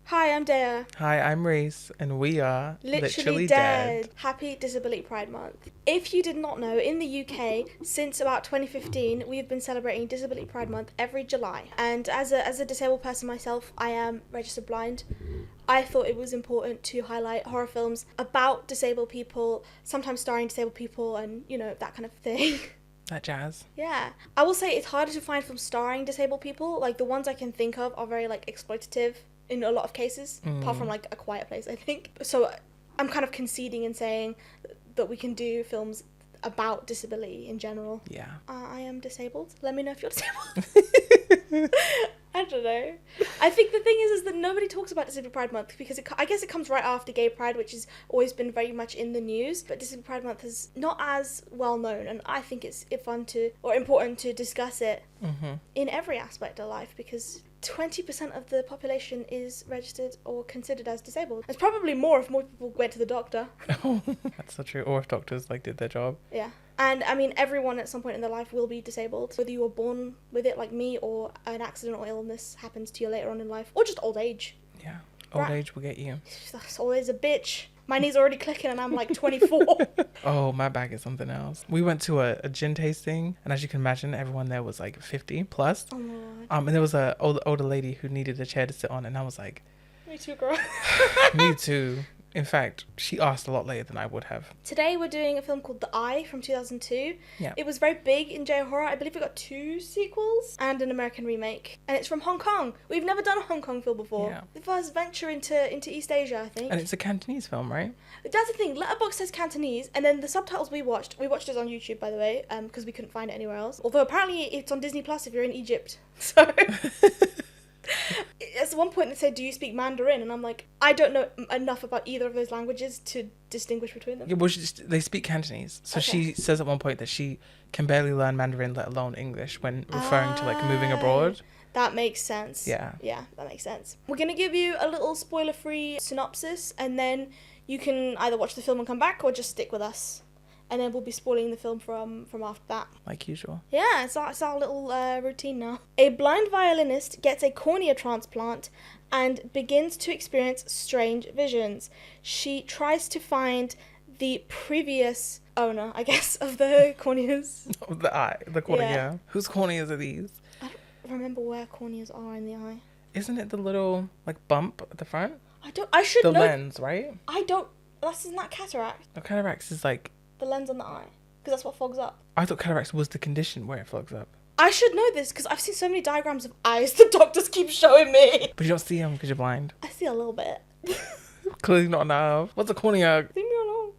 Hi, I'm Dea. Hi, I'm Reece, and we are Literally dead. Happy Disability Pride Month. If you did not know, in the UK, since about 2015, we have been celebrating Disability Pride Month every July. And as a disabled person myself, I am registered blind. I thought it was important to highlight horror films about disabled people, sometimes starring disabled people, and, you know, that kind of thing. That jazz. Yeah. I will say it's harder to find films starring disabled people. Like, the ones I can think of are very, like, exploitative in a lot of cases, apart from, like, A Quiet Place, I think. So I'm kind of conceding and saying that we can do films about disability in general. Yeah. I am disabled. Let me know if you're disabled. I don't know. I think the thing is that nobody talks about Disability Pride Month because I guess it comes right after Gay Pride, which has always been very much in the news. But Disability Pride Month is not as well known, and I think it's important to discuss it in every aspect of life, because 20% of the population is registered or considered as disabled. It's probably more if more people went to the doctor. Oh, that's so true. Or if doctors did their job. Yeah. And I mean, everyone at some point in their life will be disabled, whether you were born with it like me, or an accident or illness happens to you later on in life, or just old age. Yeah. Old age will get you. That's always a bitch. My knee's already clicking and I'm like 24. Oh, my bag is something else. We went to a gin tasting, and as you can imagine, everyone there was like 50 plus. Oh my God. And there was a older lady who needed a chair to sit on, and I was like, Me too, girl. me too. In fact, she asked a lot later than I would have. Today we're doing a film called The Eye from 2002. Yeah. It was very big in J horror. I believe it got 2 sequels and an American remake. And it's from Hong Kong. We've never done a Hong Kong film before. Yeah. The first venture into East Asia, I think. And it's a Cantonese film, right? That's the thing. Letterboxd says Cantonese, and then the subtitles we watched it on YouTube, by the way, because we couldn't find it anywhere else. Although apparently it's on Disney Plus if you're in Egypt. So at one point they said, "Do you speak Mandarin?" And I'm like, I don't know enough about either of those languages to distinguish between them. Yeah, well, they speak Cantonese. So She says at one point that she can barely learn Mandarin, let alone English, when referring to moving abroad. That makes sense. Yeah. Yeah, that makes sense. We're going to give you a little spoiler-free synopsis, and then you can either watch the film and come back, or just stick with us. And then we'll be spoiling the film from after that. Like usual. Yeah, it's our little routine now. A blind violinist gets a cornea transplant and begins to experience strange visions. She tries to find the previous owner, I guess, of the corneas. The cornea. Yeah. Whose corneas are these? I don't remember where corneas are in the eye. Isn't it the little bump at the front? I should know. The lens, right? Isn't that cataract? No, cataracts is The lens on the eye, because that's what fogs up. I thought cataracts was the condition where it fogs up. I should know this because I've seen so many diagrams of eyes the doctors keep showing me. But you don't see them because you're blind. I see a little bit. Clearly not enough. What's a cornea? Leave me alone.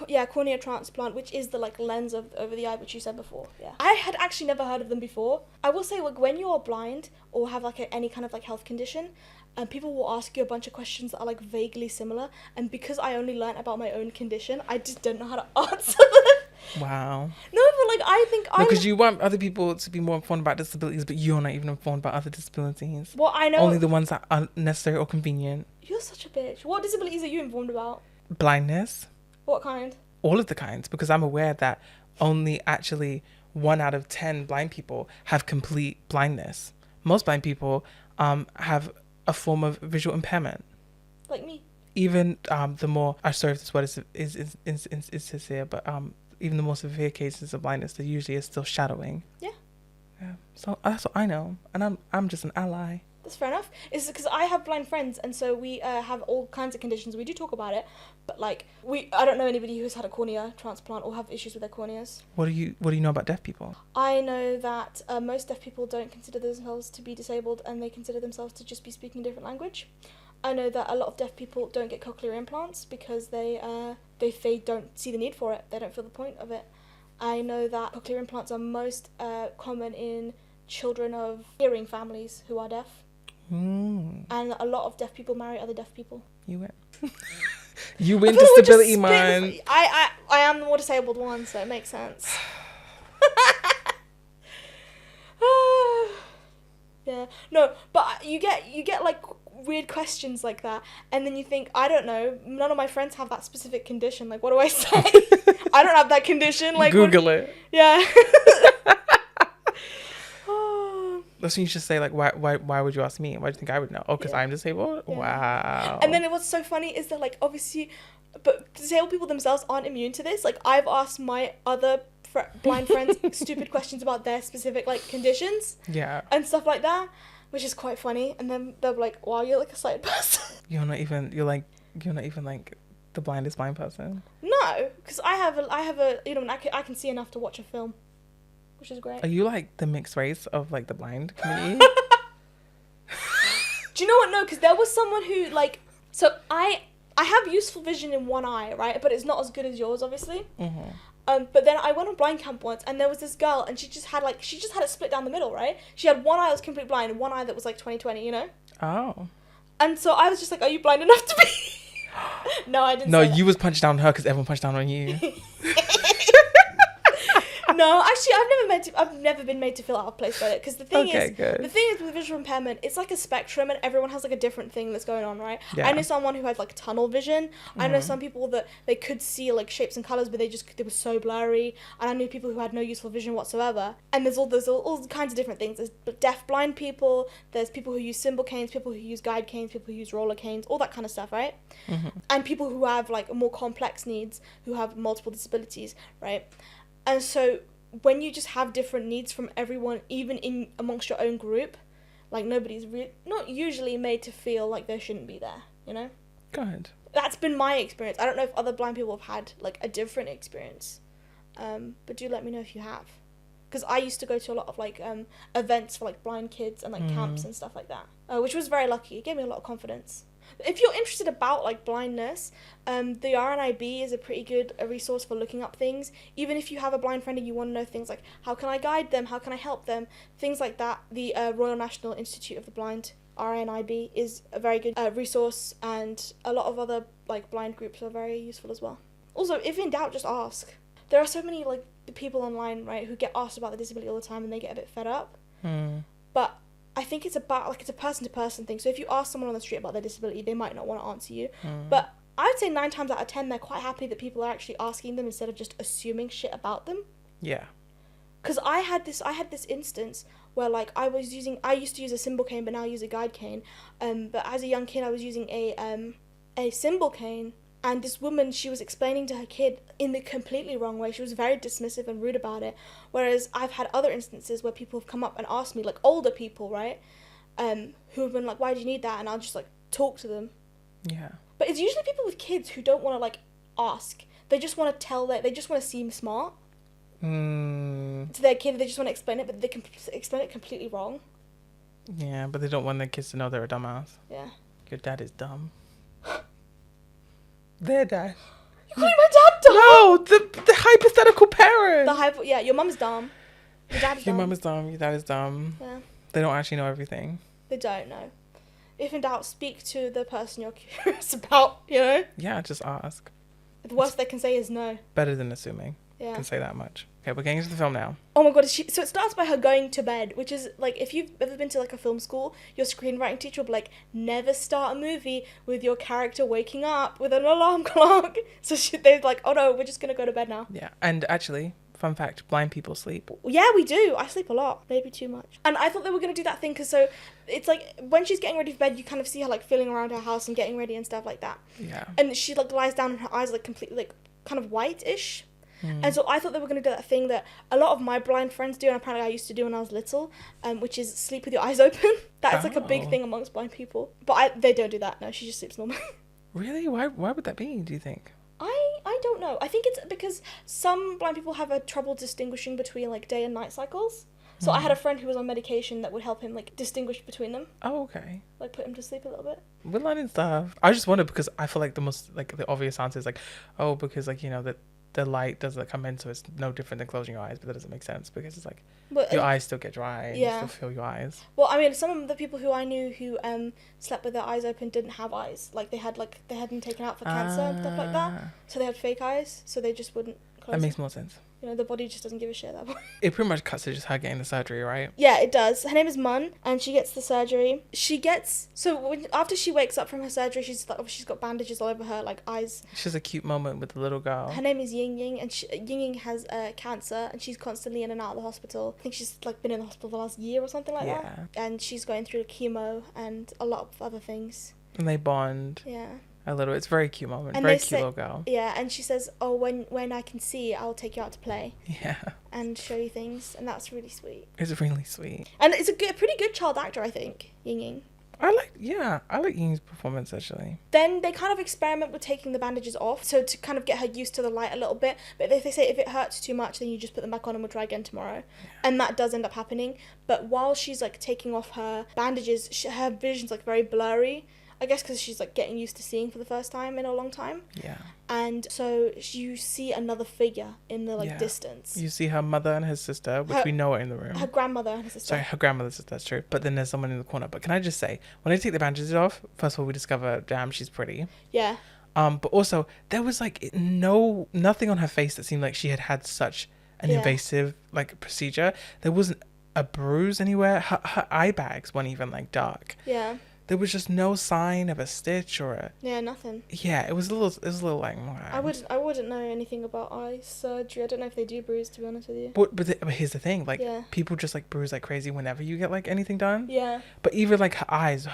Yeah, cornea transplant, which is the lens over the eye, which you said before. Yeah, I had actually never heard of them before. I will say, when you're blind or have any kind of health condition, and people will ask you a bunch of questions that are vaguely similar, and because I only learnt about my own condition, I just don't know how to answer them. Wow. No, but I think because you want other people to be more informed about disabilities, but you're not even informed about other disabilities. Well, I know only the ones that are necessary or convenient. You're such a bitch. What disabilities are you informed about? Blindness. What kind? All of the kinds, because I'm aware that only actually 1 out of 10 blind people have complete blindness. Most blind people have a form of visual impairment. Like me. Even the more, I'm sorry if this word is sincere, but even the more severe cases of blindness, there usually is still shadowing. Yeah. Yeah. So that's what I know, and I'm just an ally. That's fair enough. It's because I have blind friends, and so we have all kinds of conditions. We do talk about it, but I don't know anybody who's had a cornea transplant or have issues with their corneas. What do you know about deaf people? I know that most deaf people don't consider themselves to be disabled, and they consider themselves to just be speaking a different language. I know that a lot of deaf people don't get cochlear implants because they don't see the need for it. They don't feel the point of it. I know that cochlear implants are most common in children of hearing families who are deaf. And a lot of deaf people marry other deaf people. You win. You win disability, man. I am the more disabled one, so it makes sense. Yeah. No, but you get weird questions like that, and then you think, I don't know, none of my friends have that specific condition. What do I say? I don't have that condition. Google it. Yeah. That's when you should say, like, why would you ask me? Why do you think I would know? Oh, because I'm disabled? Yeah. Wow. And then what's so funny is that, like, obviously, but disabled people themselves aren't immune to this. Like, I've asked my other blind friends stupid questions about their specific, like, conditions. Yeah. And stuff like that, which is quite funny. And then they're like, wow, you're like a sighted person. You're not even like the blindest blind person. No, because I have a you know, I can see enough to watch a film, which is great. Are you like the mixed race of like the blind community? Do you know what? No, because there was someone who, like, so I have useful vision in one eye, right? But it's not as good as yours, obviously. Mm-hmm. But then I went on blind camp once, and there was this girl, and she just had it split down the middle, right? She had one eye that was completely blind, and one eye that was like 20/20, you know? Oh. And so I was just like, are you blind enough to be? No, I didn't. No, say that. you was punched down on her because everyone punched down on you. No, actually, I've never been made to feel out of place by it. Because the thing is with visual impairment, it's like a spectrum, and everyone has like a different thing that's going on, right? Yeah. I know someone who had like tunnel vision. I know some people that they could see like shapes and colors, but they were so blurry. And I knew people who had no useful vision whatsoever. And there's all kinds of different things. There's deaf blind people. There's people who use symbol canes, people who use guide canes, people who use roller canes, all that kind of stuff, right? Mm-hmm. And people who have like more complex needs, who have multiple disabilities, right? And so when you just have different needs from everyone, even in amongst your own group, like nobody's not usually made to feel like they shouldn't be there, you know? Good. That's been my experience. I don't know if other blind people have had like a different experience, but do let me know if you have, because I used to go to a lot of like events for like blind kids and like camps and stuff like that, which was very lucky. It gave me a lot of confidence. If you're interested about like blindness, the RNIB is a pretty good resource for looking up things. Even if you have a blind friend and you want to know things like how can I guide them, how can I help them, things like that, the Royal National Institute of the Blind, RNIB, is a very good resource, and a lot of other like blind groups are very useful as well. Also, if in doubt, just ask. There are so many like people online, right, who get asked about the disability all the time and they get a bit fed up. But I think it's about like it's a person to person thing. So if you ask someone on the street about their disability, they might not want to answer you. But I'd say 9 times out of 10 they're quite happy that people are actually asking them instead of just assuming shit about them. Yeah. Because I had this instance where like I used to use a symbol cane, but now I use a guide cane. But as a young kid, I was using a symbol cane. And this woman, she was explaining to her kid in the completely wrong way. She was very dismissive and rude about it. Whereas I've had other instances where people have come up and asked me, like older people, right? Who have been like, why do you need that? And I'll just like talk to them. Yeah. But it's usually people with kids who don't want to like ask. They just want to they just want to seem smart. To their kid, they just want to explain it, but they can explain it completely wrong. Yeah, but they don't want their kids to know they're a dumbass. Yeah. Your dad is dumb. Their dad. You calling my dad dumb? No, the hypothetical parent. Yeah, your mum's dumb. Your dad's Your dumb. mum is dumb. Your dad is dumb. Yeah. They don't actually know everything. They don't know. If in doubt, speak to the person you're curious about, you know? Yeah, just ask. The worst they can say is no. Better than assuming. Yeah. Can say that much. Okay, we're getting into the film now. Oh my god, so it starts by her going to bed, which is, like, if you've ever been to, like, a film school, your screenwriting teacher will be like, never start a movie with your character waking up with an alarm clock. So they're like, oh no, we're just gonna go to bed now. Yeah, and actually, fun fact, blind people sleep. Yeah, we do. I sleep a lot. Maybe too much. And I thought they were gonna do that thing, because so, it's like, when she's getting ready for bed, you kind of see her, like, feeling around her house and getting ready and stuff like that. Yeah. And she, like, lies down and her eyes are, like, completely, like, kind of white-ish. And so I thought they were going to do that thing that a lot of my blind friends do, and apparently I used to do when I was little, which is sleep with your eyes open. That's like a big thing amongst blind people. But they don't do that. No, she just sleeps normally. Really? Why would that be, do you think? I don't know. I think it's because some blind people have a trouble distinguishing between like day and night cycles. So I had a friend who was on medication that would help him like distinguish between them. Oh, okay. Like put him to sleep a little bit. We're learning stuff. I just wondered because I feel like the obvious answer is like, oh, because like, you know, that the light doesn't come in, so it's no different than closing your eyes, but that doesn't make sense because it's like your eyes still get dry and you still feel your eyes. Well, I mean, some of the people who I knew who slept with their eyes open didn't have eyes. Like they had them taken out for cancer and stuff like that. So they had fake eyes, so they just wouldn't close. That makes more sense. You know, the body just doesn't give a shit at that point. It pretty much cuts to just her getting the surgery, right? Yeah, it does. Her name is Mun, and she gets the surgery. After she wakes up from her surgery, she's got bandages all over her, like, eyes. She has a cute moment with the little girl. Her name is Ying Ying, and Ying Ying has cancer, and she's constantly in and out of the hospital. I think she's, like, been in the hospital the last year or something like that. And she's going through chemo and a lot of other things. And they bond. Yeah. A little. It's a very cute moment. And very cute little girl. Yeah, and she says, oh, when I can see, I'll take you out to play. Yeah. And show you things, and that's really sweet. It's really sweet. And it's a pretty good child actor, I think, Ying Ying. I like Ying's performance, actually. Then they kind of experiment with taking the bandages off, so to kind of get her used to the light a little bit. But they say if it hurts too much, then you just put them back on and we'll try again tomorrow. Yeah. And that does end up happening. But while she's, like, taking off her bandages, her vision's, like, very blurry. I guess because she's, like, getting used to seeing for the first time in a long time. Yeah. And so you see another figure in the, like, distance. You see her mother and her sister, which we know are in the room. Her grandmother and her sister. Sorry, her grandmother's sister, that's true. But then there's someone in the corner. But can I just say, when they take the bandages off, first of all, we discover, damn, she's pretty. Yeah. But also, there was, like, nothing on her face that seemed like she had such an invasive, like, procedure. There wasn't a bruise anywhere. Her eye bags weren't even, like, dark. Yeah. There was just no sign of a stitch or a... Yeah, nothing. Yeah, it was a little like... I wouldn't know anything about eye surgery. I don't know if they do bruise, to be honest with you. But here's the thing, like, people just, like, bruise like crazy whenever you get, like, anything done. Yeah. But even, like, her eyes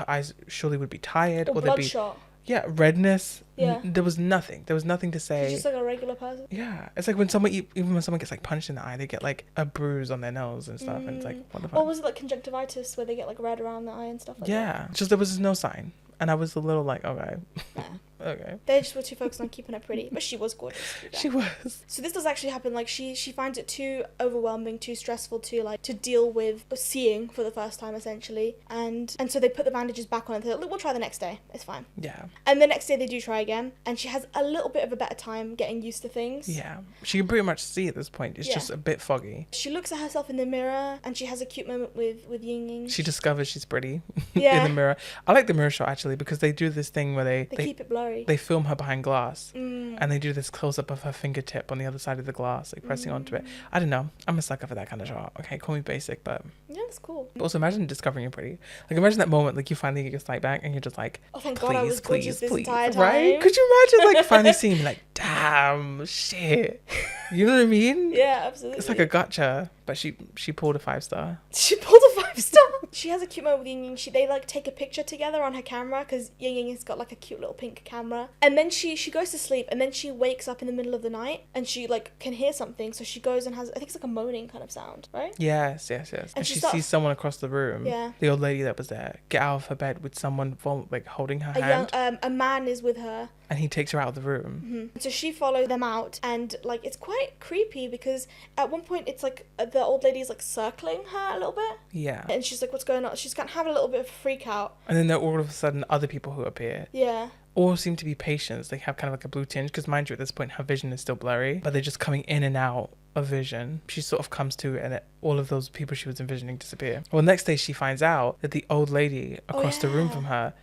surely would be tired. Or they'd be... bloodshot. Yeah, redness. Yeah. There was nothing to say. She's just like a regular person. Yeah. It's like when someone gets, like, punched in the eye, they get, like, a bruise on their nose and stuff. And it's like, what the fuck? Or was it, like, conjunctivitis where they get, like, red around the eye and stuff like that? Yeah. Just there was no sign. And I was a little like, okay. Yeah. Okay. They just were too focused on keeping her pretty. But she was gorgeous. She was. So this does actually happen. Like, she finds it too overwhelming, too stressful to deal with seeing for the first time, essentially. And so they put the bandages back on and they're like, we'll try the next day. It's fine. Yeah. And the next day they do try again. And she has a little bit of a better time getting used to things. Yeah. She can pretty much see at this point. It's just a bit foggy. She looks at herself in the mirror and she has a cute moment with Ying Ying. She discovers she's pretty in the mirror. I like the mirror shot, actually, because they do this thing where they keep it blurry. They film her behind glass and they do this close-up of her fingertip on the other side of the glass, like pressing onto it. I don't know. I'm a sucker for that kind of shot. Okay, call me basic, but... Yeah, that's cool. But also, imagine discovering you're pretty. Like, imagine that moment, like, you finally get your sight back and you're just like, oh, thank God I was gorgeous this entire time. Right? Could you imagine, like, finally seeing me, like, damn, shit. You know what I mean? Yeah, absolutely. It's like a gotcha. But she pulled a 5-star. She pulled a 5-star. She has a cute moment with Ying Ying. They, like, take a picture together on her camera because Ying Ying has got, like, a cute little pink camera. And then she goes to sleep and then she wakes up in the middle of the night and she, like, can hear something. So she goes and has, I think it's like a moaning kind of sound, right? Yes. And she sees someone across the room. Yeah. The old lady that was there get out of her bed with someone, like, holding her hand. A man is with her. And he takes her out of the room. Mm-hmm. So she follows them out and, like, it's quite creepy because at one point it's, like, the old lady's, like, circling her a little bit. Yeah. And she's like, what's going on? She's kind of having a little bit of a freak out. And then there are all of a sudden other people who appear. Yeah. All seem to be patients. They have kind of like a blue tinge because, mind you, at this point her vision is still blurry, but they're just coming in and out of vision. She sort of comes to and all of those people she was envisioning disappear. Well, next day she finds out that the old lady across the room from her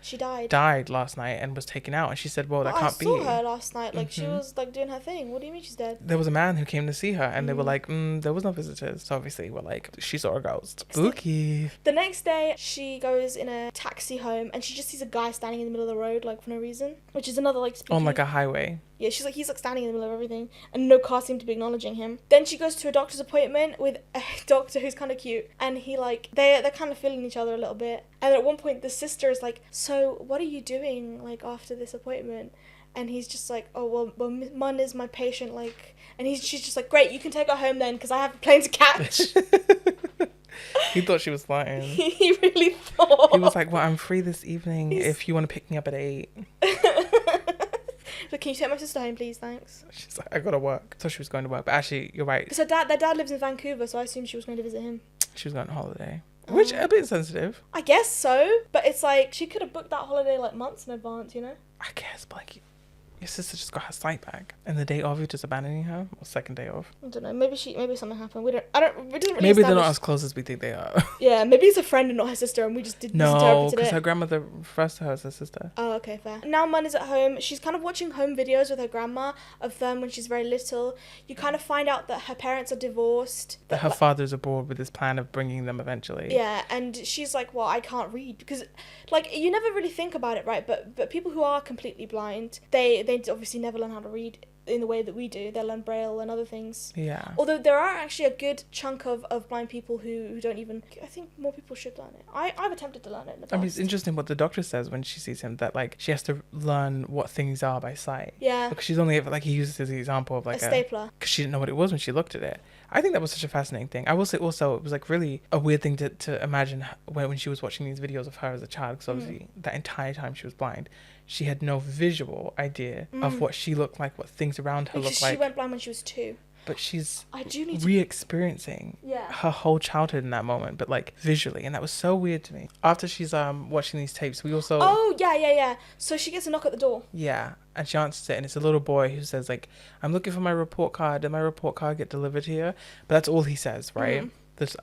died last night and was taken out. And she said, well, that can't be. I saw her last night. Like, she was, like, doing her thing. What do you mean she's dead? There was a man who came to see her and they were like, there was no visitors. So obviously we're like, she saw a ghost. Spooky. The next day she goes in a taxi home and she just sees a guy standing in the middle of the road, like, for no reason, which is another, like, spooky... on, like, a highway. Yeah, she's like, he's, like, standing in the middle of everything and no car seemed to be acknowledging him. Then she goes to a doctor's appointment with a doctor who's kind of cute and he, like, they're kind of feeling each other a little bit. And at one point the sister is like, so what are you doing, like, after this appointment? And he's just like, oh, well Mun is my patient, like, and she's just like, great, you can take her home then because I have a plane to catch. He thought she was lying. He really thought. He was like, well, I'm free this evening if you want to pick me up at 8. But can you take my sister home, please? Thanks. She's like, I gotta work. So she was going to work. But actually, you're right. Because their dad lives in Vancouver, so I assumed she was going to visit him. She was going on holiday. Which, a bit sensitive. I guess so. But it's like, she could have booked that holiday, like, months in advance, you know? I guess, but, like, your sister just got her sight back, and the day of you're just abandoning her, or second day of. I don't know. Maybe something happened. It doesn't really maybe they're not as close as we think they are. Yeah, maybe it's a friend and not her sister, and we just did no, because her grandmother refers to her as her sister. Oh, okay, fair. Now Mun is at home. She's kind of watching home videos with her grandma of them when she's very little. You kind of find out that her parents are divorced. That her father's abroad with this plan of bringing them eventually. Yeah, and she's like, well, I can't read, because, like, you never really think about it, right? But people who are completely blind, they obviously never learn how to read in the way that we do. They learn Braille and other things. Yeah. Although there are actually a good chunk of blind people who don't even... I think more people should learn it. I've attempted to learn it in the past. I mean, it's interesting what the doctor says when she sees him, that, like, she has to learn what things are by sight. Yeah. Because she's only, like, he uses the example of, like, a stapler. Because she didn't know what it was when she looked at it. I think that was such a fascinating thing. I will say also, it was, like, really a weird thing to imagine when she was watching these videos of her as a child, because obviously that entire time she was blind, she had no visual idea of what she looked like, what things around her looked like. She went blind when she was 2. But she's re-experiencing her whole childhood in that moment, but, like, visually, and that was so weird to me. After she's watching these tapes, we also... Oh, yeah. So she gets a knock at the door. Yeah, and she answers it, and it's a little boy who says, like, I'm looking for my report card. Did my report card get delivered here? But that's all he says, right?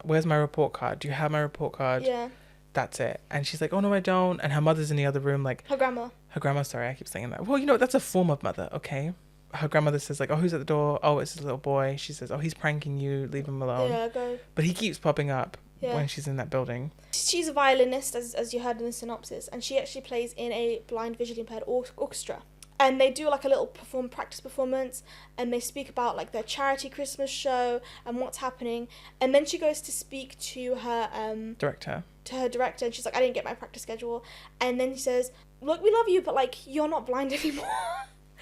Where's my report card? Do you have my report card? Yeah. That's it. And she's like, oh, no, I don't. And her mother's in the other room, like... Her grandma, sorry, I keep saying that. Well, you know, that's a form of mother, okay? Her grandmother says, like, oh, who's at the door? Oh, it's this little boy. She says, oh, he's pranking you. Leave him alone. Yeah, go. But he keeps popping up when she's in that building. She's a violinist, as you heard in the synopsis, and she actually plays in a blind, visually impaired orchestra. And they do, like, a little practice performance, and they speak about, like, their charity Christmas show and what's happening. And then she goes to speak to her... director. To her director, and she's like, I didn't get my practice schedule. And then he says, look, we love you, but, like, you're not blind anymore.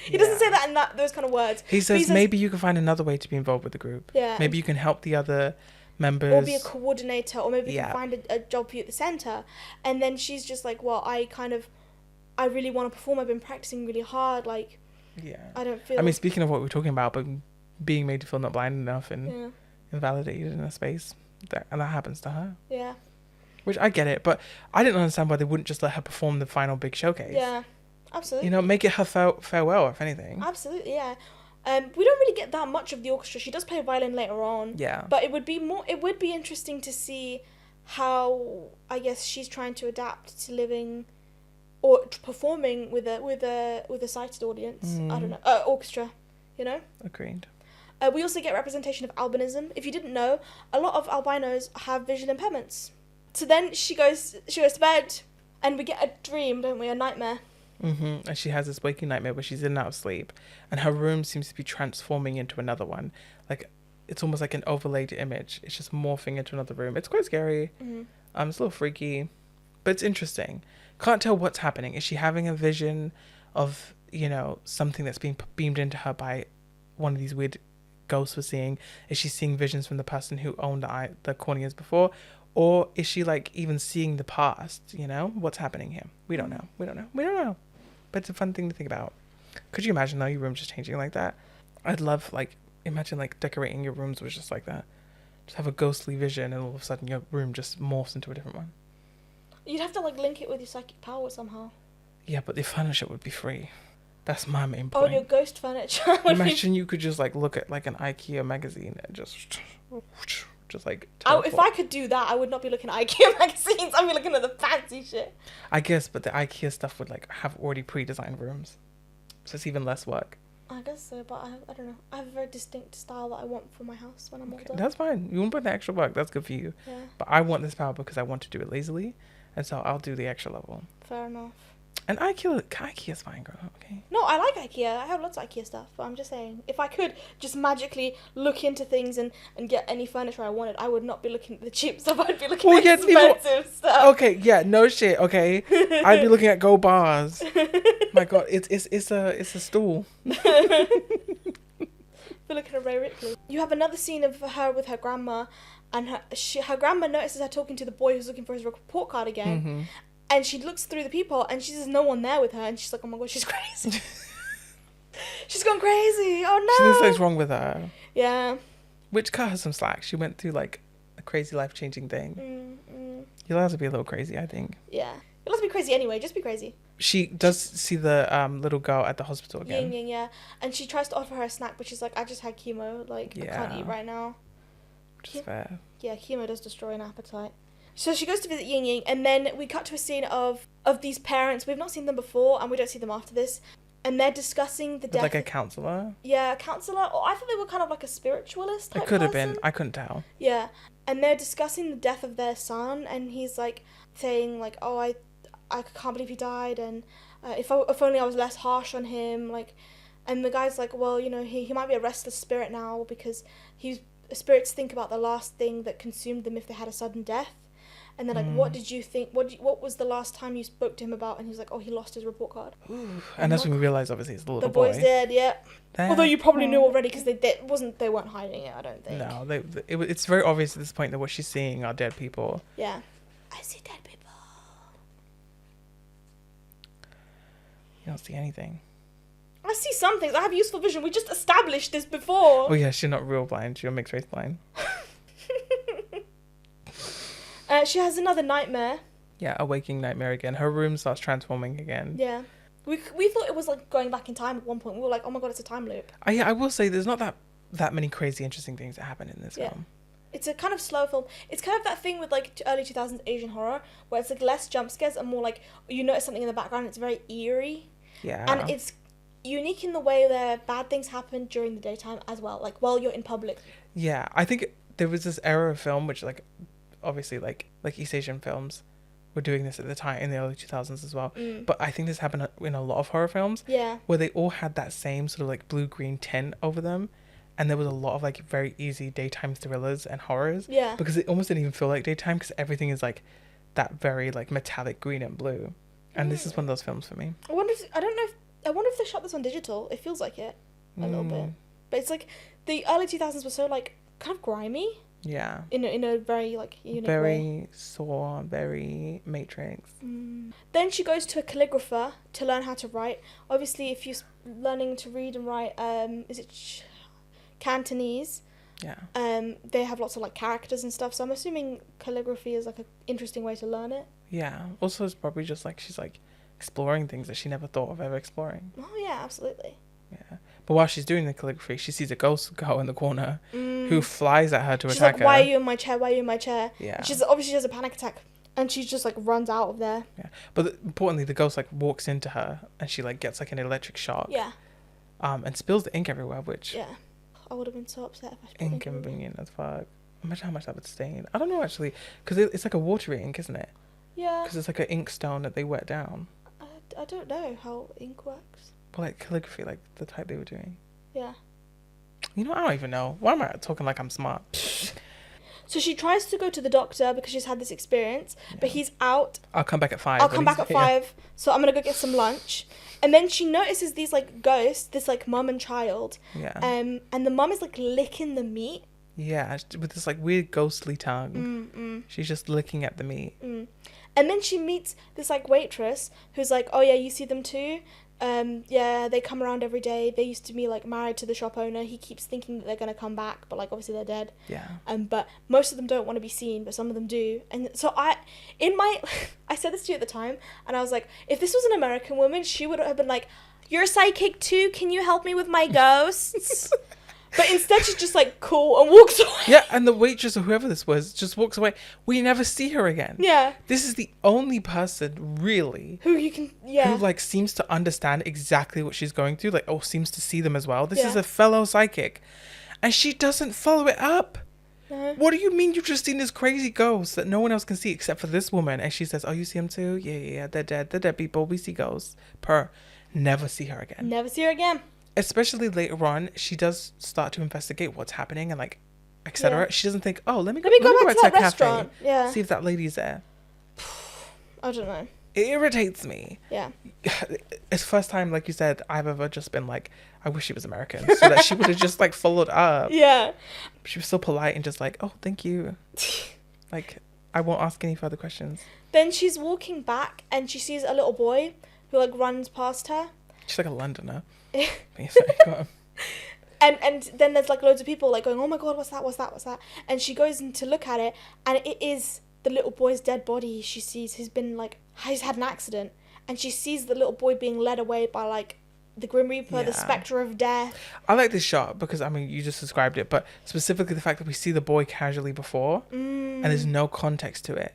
He doesn't say that in those kind of words. He says maybe you can find another way to be involved with the group. Yeah. Maybe you can help the other members. Or be a coordinator, or maybe you can find a job for you at the centre. And then she's just like, well, I really want to perform. I've been practicing really hard. Like, I don't feel... I mean, speaking of what we're talking about, but being made to feel not blind enough and invalidated in a space, and that happens to her. Yeah. Which I get it, but I didn't understand why they wouldn't just let her perform the final big showcase. Yeah. Absolutely. You know, make it her farewell, if anything. Absolutely, yeah. We don't really get that much of the orchestra. She does play violin later on. Yeah. But it would be interesting to see how, I guess, she's trying to adapt to living or performing with a sighted audience. I don't know, orchestra, you know? Agreed. We also get representation of albinism. If you didn't know, a lot of albinos have visual impairments. So then she goes to bed, and we get a dream, don't we? A nightmare. Mm-hmm. And she has this waking nightmare where she's in and out of sleep, and her room seems to be transforming into another one. Like, it's almost like an overlaid image. It's just morphing into another room. It's quite scary. Mm-hmm. It's a little freaky, but it's interesting. Can't tell what's happening. Is she having a vision of, you know, something that's being beamed into her by one of these weird ghosts we're seeing? Is she seeing visions from the person who owned the corneas before? Or is she, like, even seeing the past, you know? What's happening here? We don't know. But it's a fun thing to think about. Could you imagine, though, your room just changing like that? I'd love, like, imagine, like, decorating your rooms was just like that. Just have a ghostly vision, and all of a sudden your room just morphs into a different one. You'd have to, like, link it with your psychic power somehow. Yeah, but the furniture would be free. That's my main point. Oh, your ghost furniture. Imagine you could just, like, look at, like, an IKEA magazine and just like... If I could do that, I would not be looking at IKEA magazines. I'd be looking at the fancy shit. I guess, but the IKEA stuff would, like, have already pre-designed rooms. So it's even less work. I guess so, but I don't know. I have a very distinct style that I want for my house when I'm older. That's fine. You won't put the extra work. That's good for you. Yeah. But I want this power because I want to do it lazily. And so I'll do the extra level. Fair enough. And IKEA's fine, girl. Okay. No, I like IKEA. I have lots of IKEA stuff. But I'm just saying, if I could just magically look into things and get any furniture I wanted, I would not be looking at the cheap stuff. I'd be looking at expensive stuff. Okay, yeah, no shit. Okay, I'd be looking at gold bars. My God, it's a stool. Be looking at Ray Ripley. You have another scene of her with her grandma, and her grandma notices her talking to the boy who's looking for his report card again. Mm-hmm. And she looks through the peephole and she sees no one there with her, and she's like, oh my God, she's crazy. She's gone crazy. Oh no. She thinks something's wrong with her. Yeah. Which cut her some slack. She went through, like, a crazy life-changing thing. You're allowed to be a little crazy, I think. Yeah. You're allowed to be crazy anyway. Just be crazy. she does see the little girl at the hospital again. Yeah. And she tries to offer her a snack, but she's like, I just had chemo. Like, I can't eat right now. Which is fair. Yeah, chemo does destroy an appetite. So she goes to visit Ying Ying, and then we cut to a scene of these parents. We've not seen them before, and we don't see them after this. And they're discussing the death. Like a counsellor? Yeah, a counsellor. Or I thought they were kind of like a spiritualist type It could have person. been. I couldn't tell. Yeah. And they're discussing the death of their son, and he's like saying like, oh, I can't believe he died, and if only I was less harsh on him, like, and the guy's like, well, you know, he might be a restless spirit now because spirits think about the last thing that consumed them if they had a sudden death. And they're like, what did you think? What was the last time you spoke to him about? And he was like, oh, he lost his report card. Ooh. And that's when we realised, obviously, it's the little boy. The boy's dead, yeah. Although you probably knew already because they weren't hiding it, I don't think. No, it's very obvious at this point that what she's seeing are dead people. Yeah. I see dead people. You don't see anything. I see some things. I have useful vision. We just established this before. Oh yeah, she's not real blind. She's mixed race blind. She has another nightmare. Yeah, a waking nightmare again. Her room starts transforming again. Yeah. We thought it was like going back in time at one point. We were like, oh my god, it's a time loop. I will say there's not that many crazy interesting things that happen in this film. It's a kind of slow film. It's kind of that thing with like early 2000s Asian horror where it's like less jump scares and more like you notice something in the background. It's very eerie. Yeah. And it's unique in the way that bad things happen during the daytime as well, like while you're in public. Yeah, I think there was this era of film which like obviously like East Asian films were doing this at the time in the early 2000s as well. But I think this happened in a lot of horror films. Yeah. Where they all had that same sort of like blue-green tint over them. And there was a lot of like very easy daytime thrillers and horrors. Yeah. Because it almost didn't even feel like daytime because everything is like that very like metallic green and blue. And this is one of those films for me. I wonder if they shot this on digital. It feels like it a little bit. But it's like the early 2000s were so like kind of grimy. Yeah. In a very like unique very way. Saw, very Matrix. Then she goes to a calligrapher to learn how to write. Obviously, if you're learning to read and write, is it Cantonese? Yeah. They have lots of like characters and stuff. So I'm assuming calligraphy is like an interesting way to learn it. Yeah. Also, it's probably just like she's like exploring things that she never thought of ever exploring. Oh yeah, absolutely. Yeah. But while she's doing the calligraphy, she sees a ghost girl in the corner who flies at her to she's attack like, her. why are you in my chair? Why are you in my chair? Yeah. She's obviously she has a panic attack. And she just like runs out of there. Yeah. But importantly, the ghost like walks into her and she like gets like an electric shock. Yeah. And spills the ink everywhere, which... Yeah. I would have been so upset if I spilled ink. Inconvenient as fuck. Imagine how much that would stain. I don't know actually, because it's like a watery ink, isn't it? Yeah. Because it's like an ink stone that they wet down. I don't know how ink works. Well, like calligraphy, like the type they were doing. Yeah. You know, I don't even know. Why am I talking like I'm smart? So she tries to go to the doctor because she's had this experience, but he's out. I'll come back at 5. I'll come back at 5, so I'm going to go get some lunch. And then she notices these, like, ghosts, this, like, mum and child. Yeah. And the mum is, like, licking the meat. Yeah, with this, like, weird ghostly tongue. She's just licking at the meat. And then she meets this, like, waitress who's like, oh, yeah, you see them too? Yeah, they come around every day. They used to be like married to the shop owner. He keeps thinking that they're gonna come back, but like obviously they're dead. Yeah. But most of them don't want to be seen, but some of them do. And so I said this to you at the time, and I was like, if this was an American woman, she would have been like, "You're psychic too. Can you help me with my ghosts?" But instead, she's just like cool and walks away. Yeah, and the waitress or whoever this was just walks away. We never see her again. Yeah. This is the only person really who you can who like seems to understand exactly what she's going through, like seems to see them as well. This is a fellow psychic, and she doesn't follow it up. No. What do you mean you've just seen this crazy ghost that no one else can see except for this woman? And she says, "Oh, you see them too? Yeah, they're dead. They're dead people. We see ghosts." Never see her again. Never see her again. Especially later on, she does start to investigate what's happening and like, etc. Yeah. She doesn't think, "Oh, let me go back to that restaurant. Yeah. See if that lady's there." I don't know. It irritates me. Yeah. It's the first time, like you said, I've ever just been like, I wish she was American, so that she would have just like followed up. Yeah. She was so polite and just like, "Oh, thank you." Like, I won't ask any further questions. Then she's walking back and she sees a little boy who like runs past her. She's like a Londoner. And then there's like loads of people like going, "Oh my god, what's that?" And she goes in to look at it, and it is the little boy's dead body. She sees he's had an accident, and she sees the little boy being led away by like the Grim Reaper, the Spectre of Death. I like this shot because, I mean, you just described it, but specifically the fact that we see the boy casually before and there's no context to it.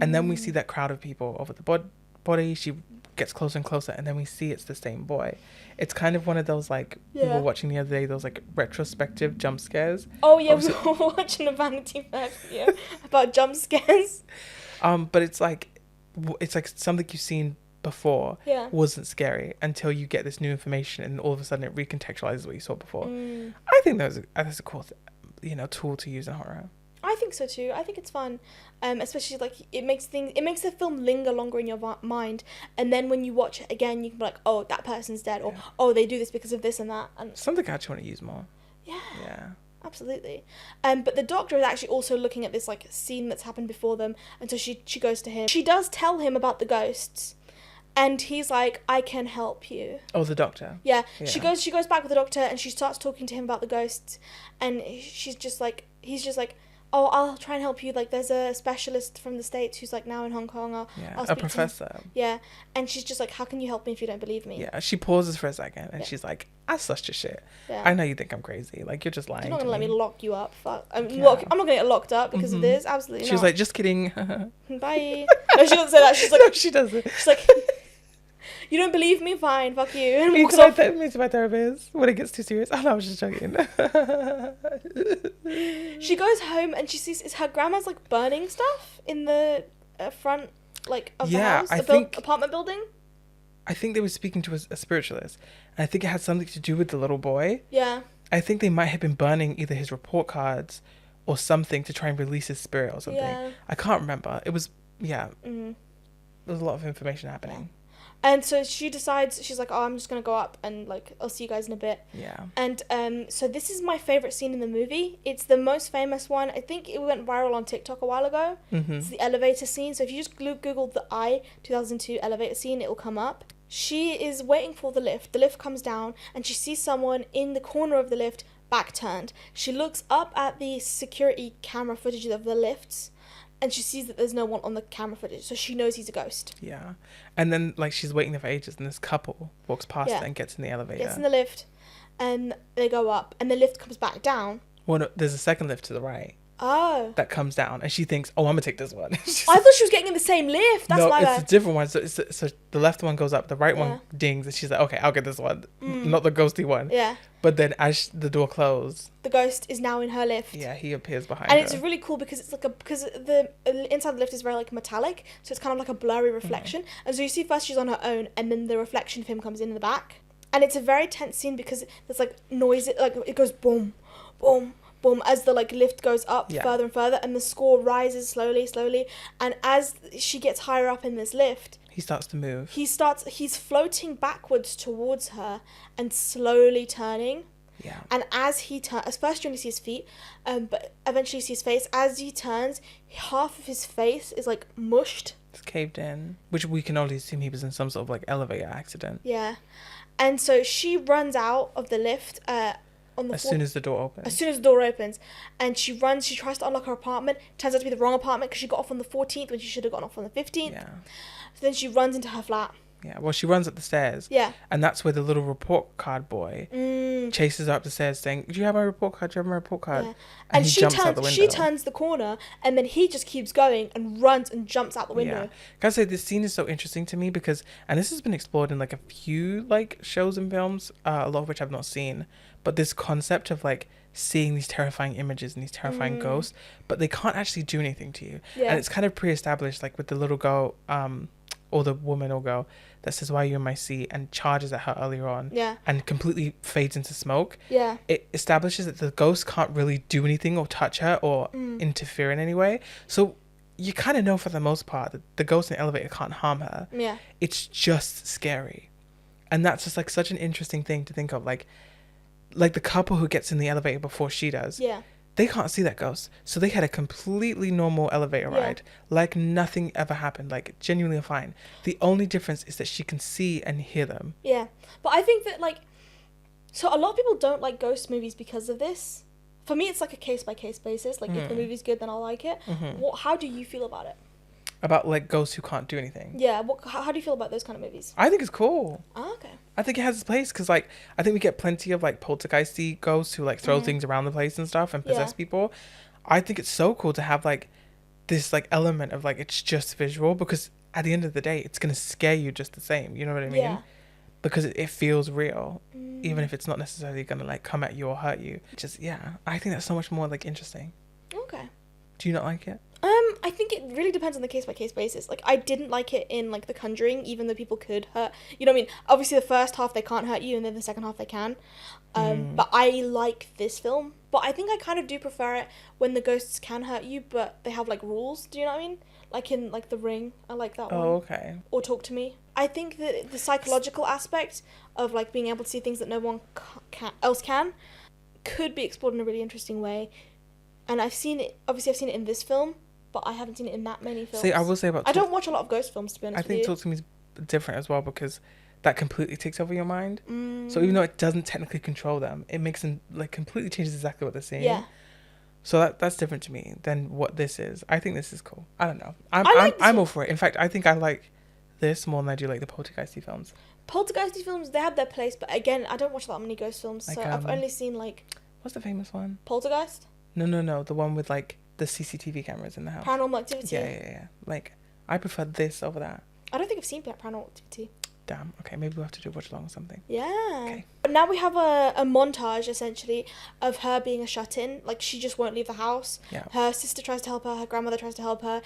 And then we see that crowd of people over the body. She gets closer and closer, and then we see it's the same boy. It's kind of one of those, like, we were watching the other day, those, like, retrospective jump scares. Oh, yeah, we were watching a Vanity Fair video about jump scares. But it's like something you've seen before wasn't scary until you get this new information, and all of a sudden it recontextualizes what you saw before. I think that's a cool tool to use in horror. I think so too. I think it's fun, especially like it makes the film linger longer in your mind, and then when you watch it again, you can be like, oh, that person's dead, or oh, they do this because of this and that, and something I actually want to use more. Yeah. Absolutely. But the doctor is actually also looking at this like scene that's happened before them, and so she goes to him. She does tell him about the ghosts. And he's like, I can help you. Oh, the doctor. Yeah. She goes back with the doctor, and she starts talking to him about the ghosts, and he's just like, oh, I'll try and help you. Like, there's a specialist from the States who's like now in Hong Kong. I'll a professor. Yeah. And she's just like, how can you help me if you don't believe me? Yeah. She pauses for a second, and she's like, that's such a shit. Yeah. I know you think I'm crazy. Like, you're just lying. You're not gonna let me lock you up. Fuck. I'm not gonna get locked up because of this. Absolutely not. She's like, just kidding. Bye. No, she doesn't say that. She's like, no, she doesn't. She's like, you don't believe me? Fine, fuck you. And me to my therapist when it gets too serious. Oh no, I was just joking. She goes home and she sees her grandma's like burning stuff in the front like of the house, apartment building. I think they were speaking to a spiritualist, and I think it had something to do with the little boy. Yeah. I think they might have been burning either his report cards or something to try and release his spirit or something. Yeah. I can't remember. It was there was a lot of information happening. And so she decides, she's like, oh, I'm just going to go up and, like, I'll see you guys in a bit. Yeah. And so this is my favourite scene in the movie. It's the most famous one. I think it went viral on TikTok a while ago. Mm-hmm. It's the elevator scene. So if you just Google the 2002 elevator scene, it will come up. She is waiting for the lift. The lift comes down, and she sees someone in the corner of the lift, back turned. She looks up at the security camera footage of the lifts, and she sees that there's no one on the camera footage, so she knows he's a ghost. Yeah. And then, like, she's waiting there for ages, and this couple walks past her and gets in the elevator. Gets in the lift, and they go up, and the lift comes back down. Well, no, there's a second lift to the right. Oh. That comes down, and she thinks, oh, I'm going to take this one. I thought she was getting in the same lift. That's my bad. It's a different one. So the left one goes up, the right one dings, and she's like, okay, I'll get this one. Not the ghosty one. Yeah. But then as the door closed, the ghost is now in her lift. Yeah, he appears behind her. And it's really cool because it's like because the inside the lift is very like metallic, so it's kind of like a blurry reflection. Mm-hmm. And so you see first she's on her own, and then the reflection of him comes in the back. And it's a very tense scene because there's like noise, like it goes boom, boom, boom as the like lift goes up further and further, and the score rises slowly, and as she gets higher up in this lift, he starts to move. He's floating backwards towards her and slowly turning. Yeah. And as he turns, first you only see his feet, but eventually you see his face. As he turns, half of his face is like mushed. It's caved in, which we can only assume he was in some sort of like elevator accident. Yeah. And so she runs out of the lift as soon as the door opens. As soon as the door opens. And she tries to unlock her apartment. Turns out to be the wrong apartment because she got off on the 14th when she should have gotten off on the 15th. Yeah. So then she runs into her flat. Yeah, well, she runs up the stairs. Yeah. And that's where the little report card boy chases her up the stairs saying, do you have my report card? Do you have my report card? Yeah. And he jumps out the window. She turns the corner, and then he just keeps going and runs and jumps out the window. Yeah. Gotta say, this scene is so interesting to me because, and this has been explored in like a few like shows and films, a lot of which I've not seen, but this concept of like seeing these terrifying images and these terrifying ghosts, but they can't actually do anything to you. Yeah. And it's kind of pre-established, like with the little girl, or the woman or girl that says, why are you in my seat, and charges at her earlier on and completely fades into smoke. Yeah. It establishes that the ghost can't really do anything or touch her or interfere in any way. So you kind of know for the most part that the ghost in the elevator can't harm her. Yeah. It's just scary. And that's just like such an interesting thing to think of. Like the couple who gets in the elevator before she does. Yeah. They can't see that ghost. So they had a completely normal elevator ride. Like nothing ever happened. Like genuinely fine. The only difference is that she can see and hear them. Yeah. But I think that like, so a lot of people don't like ghost movies because of this. For me, it's like a case by case basis. Like if the movie's good, then I'll like it. Mm-hmm. How do you feel about it? about like ghosts who can't do anything. Yeah. How do you feel about those kind of movies? I think it's cool. Oh, okay. I think it has its place because like I think we get plenty of like poltergeisty ghosts who like throw things around the place and stuff and possess people. I think it's so cool to have like this like element of like it's just visual, because at the end of the day it's gonna scare you just the same. You know what I mean? Yeah. Because it feels real, even if it's not necessarily gonna like come at you or hurt you. I think that's so much more like interesting. Okay. Do you not like it? I think it really depends on the case by case basis. Like, I didn't like it in like The Conjuring, even though people could hurt. You know what I mean? Obviously, the first half they can't hurt you, and then the second half they can. But I like this film. But I think I kind of do prefer it when the ghosts can hurt you, but they have like rules. Do you know what I mean? Like in like The Ring, I like that one. Oh, okay. Or Talk to Me. I think that the psychological aspect of like being able to see things that no one else can could be explored in a really interesting way. And I've seen it in this film, but I haven't seen it in that many films. See, I will say about... I don't watch a lot of ghost films, to be honest with you. I think Talk to Me is different as well, because that completely takes over your mind. So even though it doesn't technically control them, it makes them, like, completely changes exactly what they're saying. Yeah. So that's different to me than what this is. I think this is cool. I don't know. I'm all for it. In fact, I think I like this more than I do, like, the poltergeisty films. Poltergeisty films, they have their place, but again, I don't watch that many ghost films, like, so I've only seen, like... What's the famous one? Poltergeist? No. The one with, like, the CCTV cameras in the house. Paranormal Activity? Yeah. Like, I prefer this over that. I don't think I've seen Paranormal Activity. Damn. Okay, maybe we'll have to do a watch along or something. Yeah. Okay. But now we have a montage, essentially, of her being a shut-in. Like, she just won't leave the house. Yeah. Her sister tries to help her. Her grandmother tries to help her.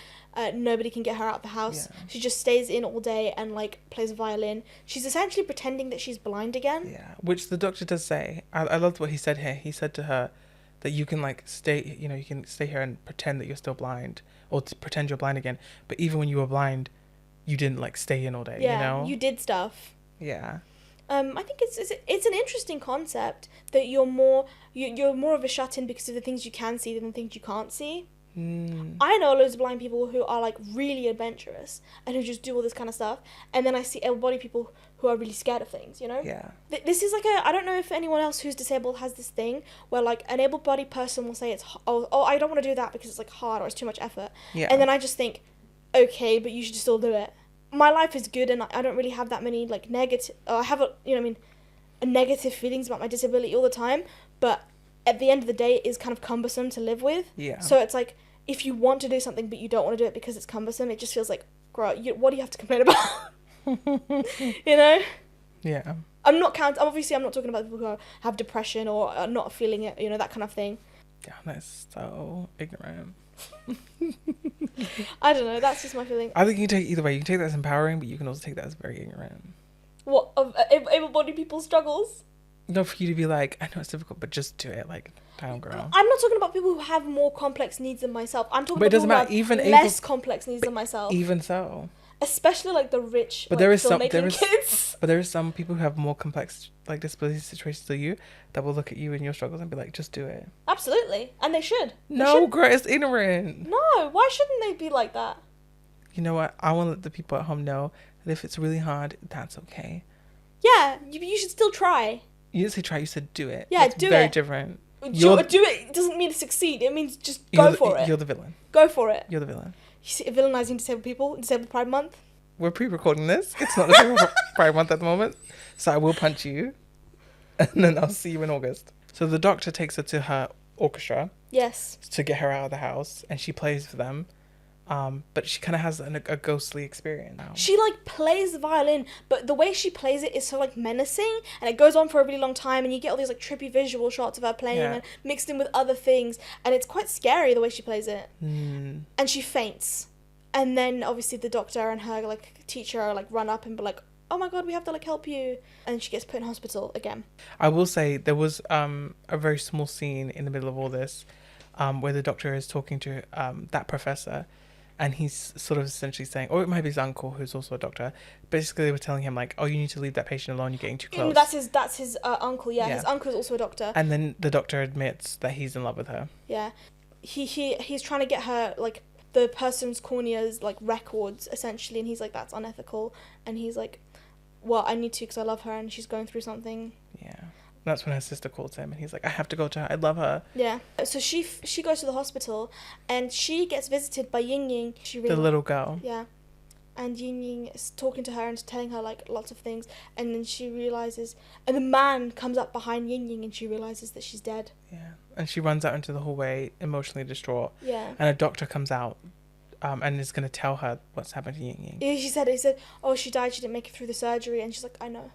Nobody can get her out of the house. Yeah. She just stays in all day and, like, plays violin. She's essentially pretending that she's blind again. Yeah, which the doctor does say. I loved what he said here. He said to her that you can, like, stay, you can stay here and pretend that you're still blind, or to pretend you're blind again. But even when you were blind, you didn't, like, stay in all day, yeah, you know? you did stuff. Yeah. I think it's an interesting concept that you're more of a shut-in because of the things you can see than the things you can't see. I know loads of blind people who are like really adventurous and who just do all this kind of stuff, and then I see able-bodied people who are really scared of things, you know? Yeah. This is like I don't know if anyone else who's disabled has this thing where like an able-bodied person will say I don't want to do that because it's like hard or it's too much effort. Yeah. And then I just think, okay, but you should still do it. My life is good and I don't really have that many like negative, I have negative feelings about my disability all the time, but at the end of the day it is kind of cumbersome to live with. Yeah. So it's like, if you want to do something but you don't want to do it because it's cumbersome, it just feels like, what do you have to complain about? You know? Yeah. I'm not talking about people who have depression or are not feeling it, you know, that kind of thing. Yeah, that's so ignorant. I don't know, that's just my feeling. I think you can take it either way. You can take that as empowering, but you can also take that as very ignorant. What, of able-bodied people's struggles? No, for you to be like, I know it's difficult, but just do it, like, down girl. I'm not talking about people who have more complex needs than myself. I'm talking about people who have less complex needs than myself. Even so. Especially like the rich, but like, kids. But there is some people who have more complex like disability situations than you that will look at you and your struggles and be like, just do it. Absolutely, and they should. No, girl, it's ignorant. No, why shouldn't they be like that? You know what? I want to let the people at home know that if it's really hard, that's okay. Yeah, you should still try. You didn't say try, you said do it. Yeah, it's do very it. Different. Do it doesn't mean to succeed. It means just go for it. You're the villain. Go for it. You're the villain. You see, villainizing disabled people, Disabled Pride Month. We're pre-recording this. It's not Disabled Pride Month at the moment. So I will punch you. And then I'll see you in August. So the doctor takes her to her orchestra. Yes. To get her out of the house. And she plays for them. But she kind of has a ghostly experience now. She like plays the violin, but the way she plays it is so like menacing, and it goes on for a really long time, and you get all these like trippy visual shots of her playing and mixed in with other things, and it's quite scary the way she plays it. And she faints, and then obviously the doctor and her like teacher like run up and be like, oh my god, we have to like help you, and she gets put in hospital again. I will say there was a very small scene in the middle of all this where the doctor is talking to that professor. And he's sort of essentially saying, or it might be his uncle, who's also a doctor. Basically, they were telling him, like, oh, you need to leave that patient alone. You're getting too close. That's his uncle, yeah. His uncle is also a doctor. And then the doctor admits that he's in love with her. Yeah. He's trying to get her, like, the person's cornea's, like, records, essentially. And he's like, that's unethical. And he's like, well, I need to because I love her and she's going through something. Yeah. that's when her sister calls him, and he's like, I have to go to her. I love her. Yeah. So she goes to the hospital, and she gets visited by Ying Ying. The little girl. Yeah. And Ying Ying is talking to her and telling her, like, lots of things. And then she realises... And the man comes up behind Ying Ying, and she realises that she's dead. Yeah. And she runs out into the hallway, emotionally distraught. Yeah. And a doctor comes out and is going to tell her what's happened to Ying Ying. Yeah, he said, oh, she died, she didn't make it through the surgery. And she's like, I know.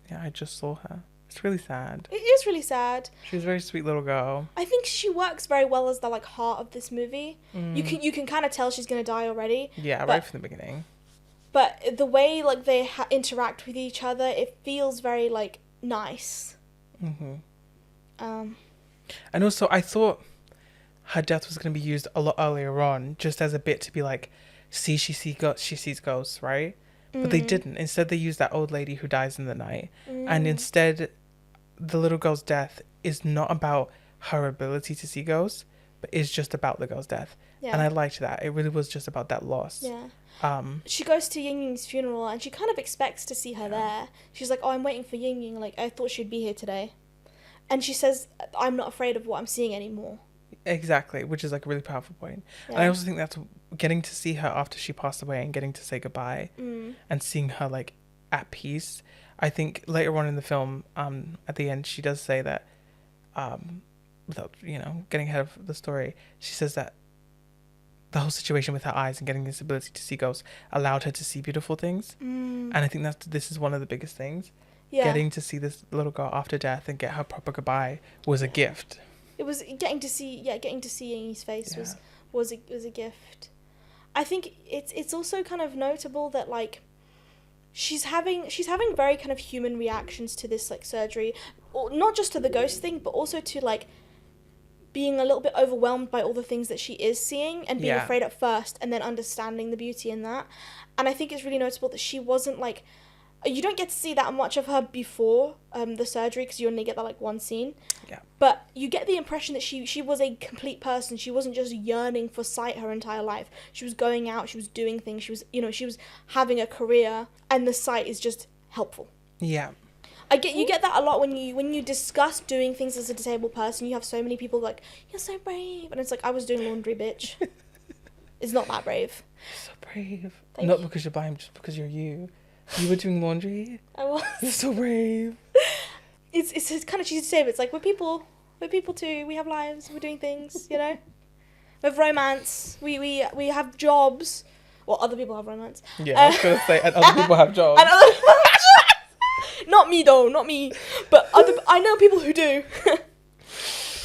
Yeah, I just saw her. It's really sad. It is really sad. She's a very sweet little girl. I think she works very well as the, like, heart of this movie. You can kind of tell she's going to die already. Yeah, right from the beginning. But the way, like, they interact with each other, it feels very, like, nice. And also, I thought her death was going to be used a lot earlier on, just as a bit to be like, she sees ghosts, right? But they didn't. Instead, they used that old lady who dies in the night. And instead, the little girl's death is not about her ability to see ghosts, but is just about the girl's death. Yeah. And I liked that. It really was just about that loss. Yeah. She goes to Ying Ying's funeral, and she kind of expects to see her there. She's like, oh, I'm waiting for Ying Ying. Like, I thought she'd be here today. And she says, I'm not afraid of what I'm seeing anymore. Exactly, which is, like, a really powerful point. Yeah. And I also think that's getting to see her after she passed away and getting to say goodbye and seeing her, like, at peace. I think later on in the film, at the end, she does say that, without, getting ahead of the story, she says that the whole situation with her eyes and getting this ability to see ghosts allowed her to see beautiful things. And I think this is one of the biggest things. Yeah. Getting to see this little girl after death and get her proper goodbye was a gift. It was getting to see Ying's face was a gift. I think it's also kind of notable that, like, she's having very kind of human reactions to this, like, surgery, or not just to the ghost thing, but also to, like, being a little bit overwhelmed by all the things that she is seeing and being afraid at first and then understanding the beauty in that. And I think it's really notable that she wasn't, like, you don't get to see that much of her before the surgery because you only get that, like, one scene. Yeah. But you get the impression that she was a complete person. She wasn't just yearning for sight her entire life. She was going out, she was doing things, she was having a career, and the sight is just helpful. Yeah. You get that a lot when you discuss doing things as a disabled person. You have so many people like, you're so brave, and it's like, I was doing laundry, bitch. It's not that brave. So brave. Not because you're blind, just because you're you. You were doing laundry? I was. You're so brave. It's kind of cheesy to say, but it's like, we're people too. We have lives. We're doing things, We have romance. We have jobs. Well, other people have romance. Yeah, I was going to say, and other people have jobs. Not me, though. Not me. But I know people who do.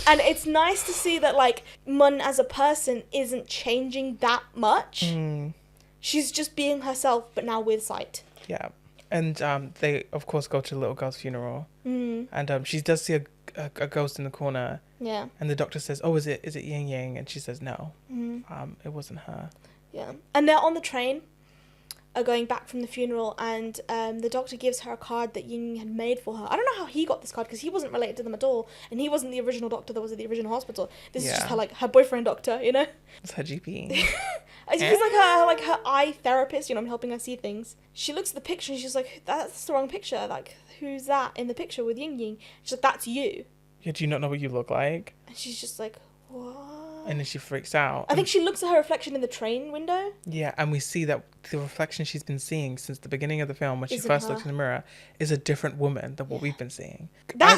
And it's nice to see that, like, Mun as a person isn't changing that much. She's just being herself, but now with sight. Yeah. And they, of course, go to the little girl's funeral. And she does see a ghost in the corner. Yeah. And the doctor says, oh, is it Ying Ying? And she says, no. It wasn't her. Yeah. And they're on the train going back from the funeral, and the doctor gives her a card that Ying had made for her. I don't know how he got this card, because he wasn't related to them at all, and he wasn't the original doctor that was at the original hospital. This is just her boyfriend doctor, It's her GP. He's like her eye therapist, I'm helping her see things. She looks at the picture and she's like, that's the wrong picture. Like, who's that in the picture with Ying Ying? She's like, that's you. Yeah, do you not know what you look like? And she's just like, what? And then she freaks out. I think she looks at her reflection in the train window. Yeah, and we see that the reflection she's been seeing since the beginning of the film, when she first looks in the mirror, is a different woman than what we've been seeing. I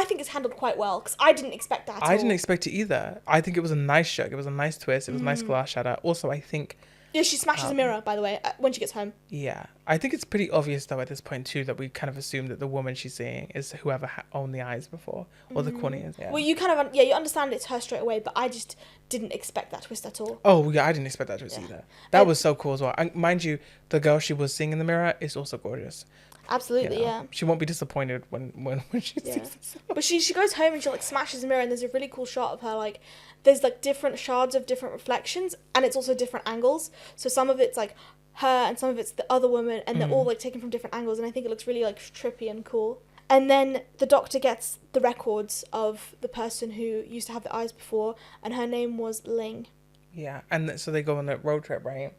think it's handled quite well, because I didn't expect that at all. I didn't expect it either. I think it was a nice show. It was a nice twist. It was a nice glass shatter. Also, I think... Yeah, she smashes a mirror, by the way, when she gets home. Yeah. I think it's pretty obvious, though, at this point, too, that we kind of assume that the woman she's seeing is whoever owned the eyes before, or the corneas. Yeah. Well, you kind of, you understand it's her straight away, but I just didn't expect that twist at all. Oh, yeah, I didn't expect that twist either. That was so cool as well. And mind you, the girl she was seeing in the mirror is also gorgeous. Absolutely, yeah. She won't be disappointed when she sees this. But she goes home and she, like, smashes the mirror, and there's a really cool shot of her, like, there's, like, different shards of different reflections, and it's also different angles. So some of it's, like, her, and some of it's the other woman, and they're all, like, taken from different angles, and I think it looks really, like, trippy and cool. And then the doctor gets the records of the person who used to have the eyes before, and her name was Ling. Yeah, and so they go on a road trip, right?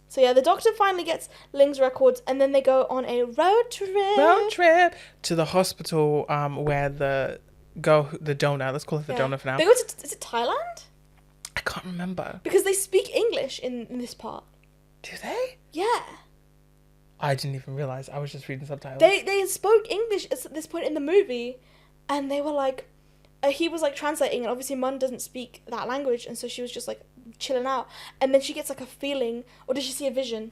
So yeah, the doctor finally gets Ling's records, and then they go on a road trip to the hospital where the donor, let's call it the donor for now. They go to, is it Thailand? I can't remember. Because they speak English in this part. Do they? Yeah. I didn't even realize. I was just reading subtitles. They spoke English at this point in the movie, and they were like, he was like translating, and obviously Mun doesn't speak that language, and so she was just like chilling out, and then she gets like a feeling, or does she see a vision?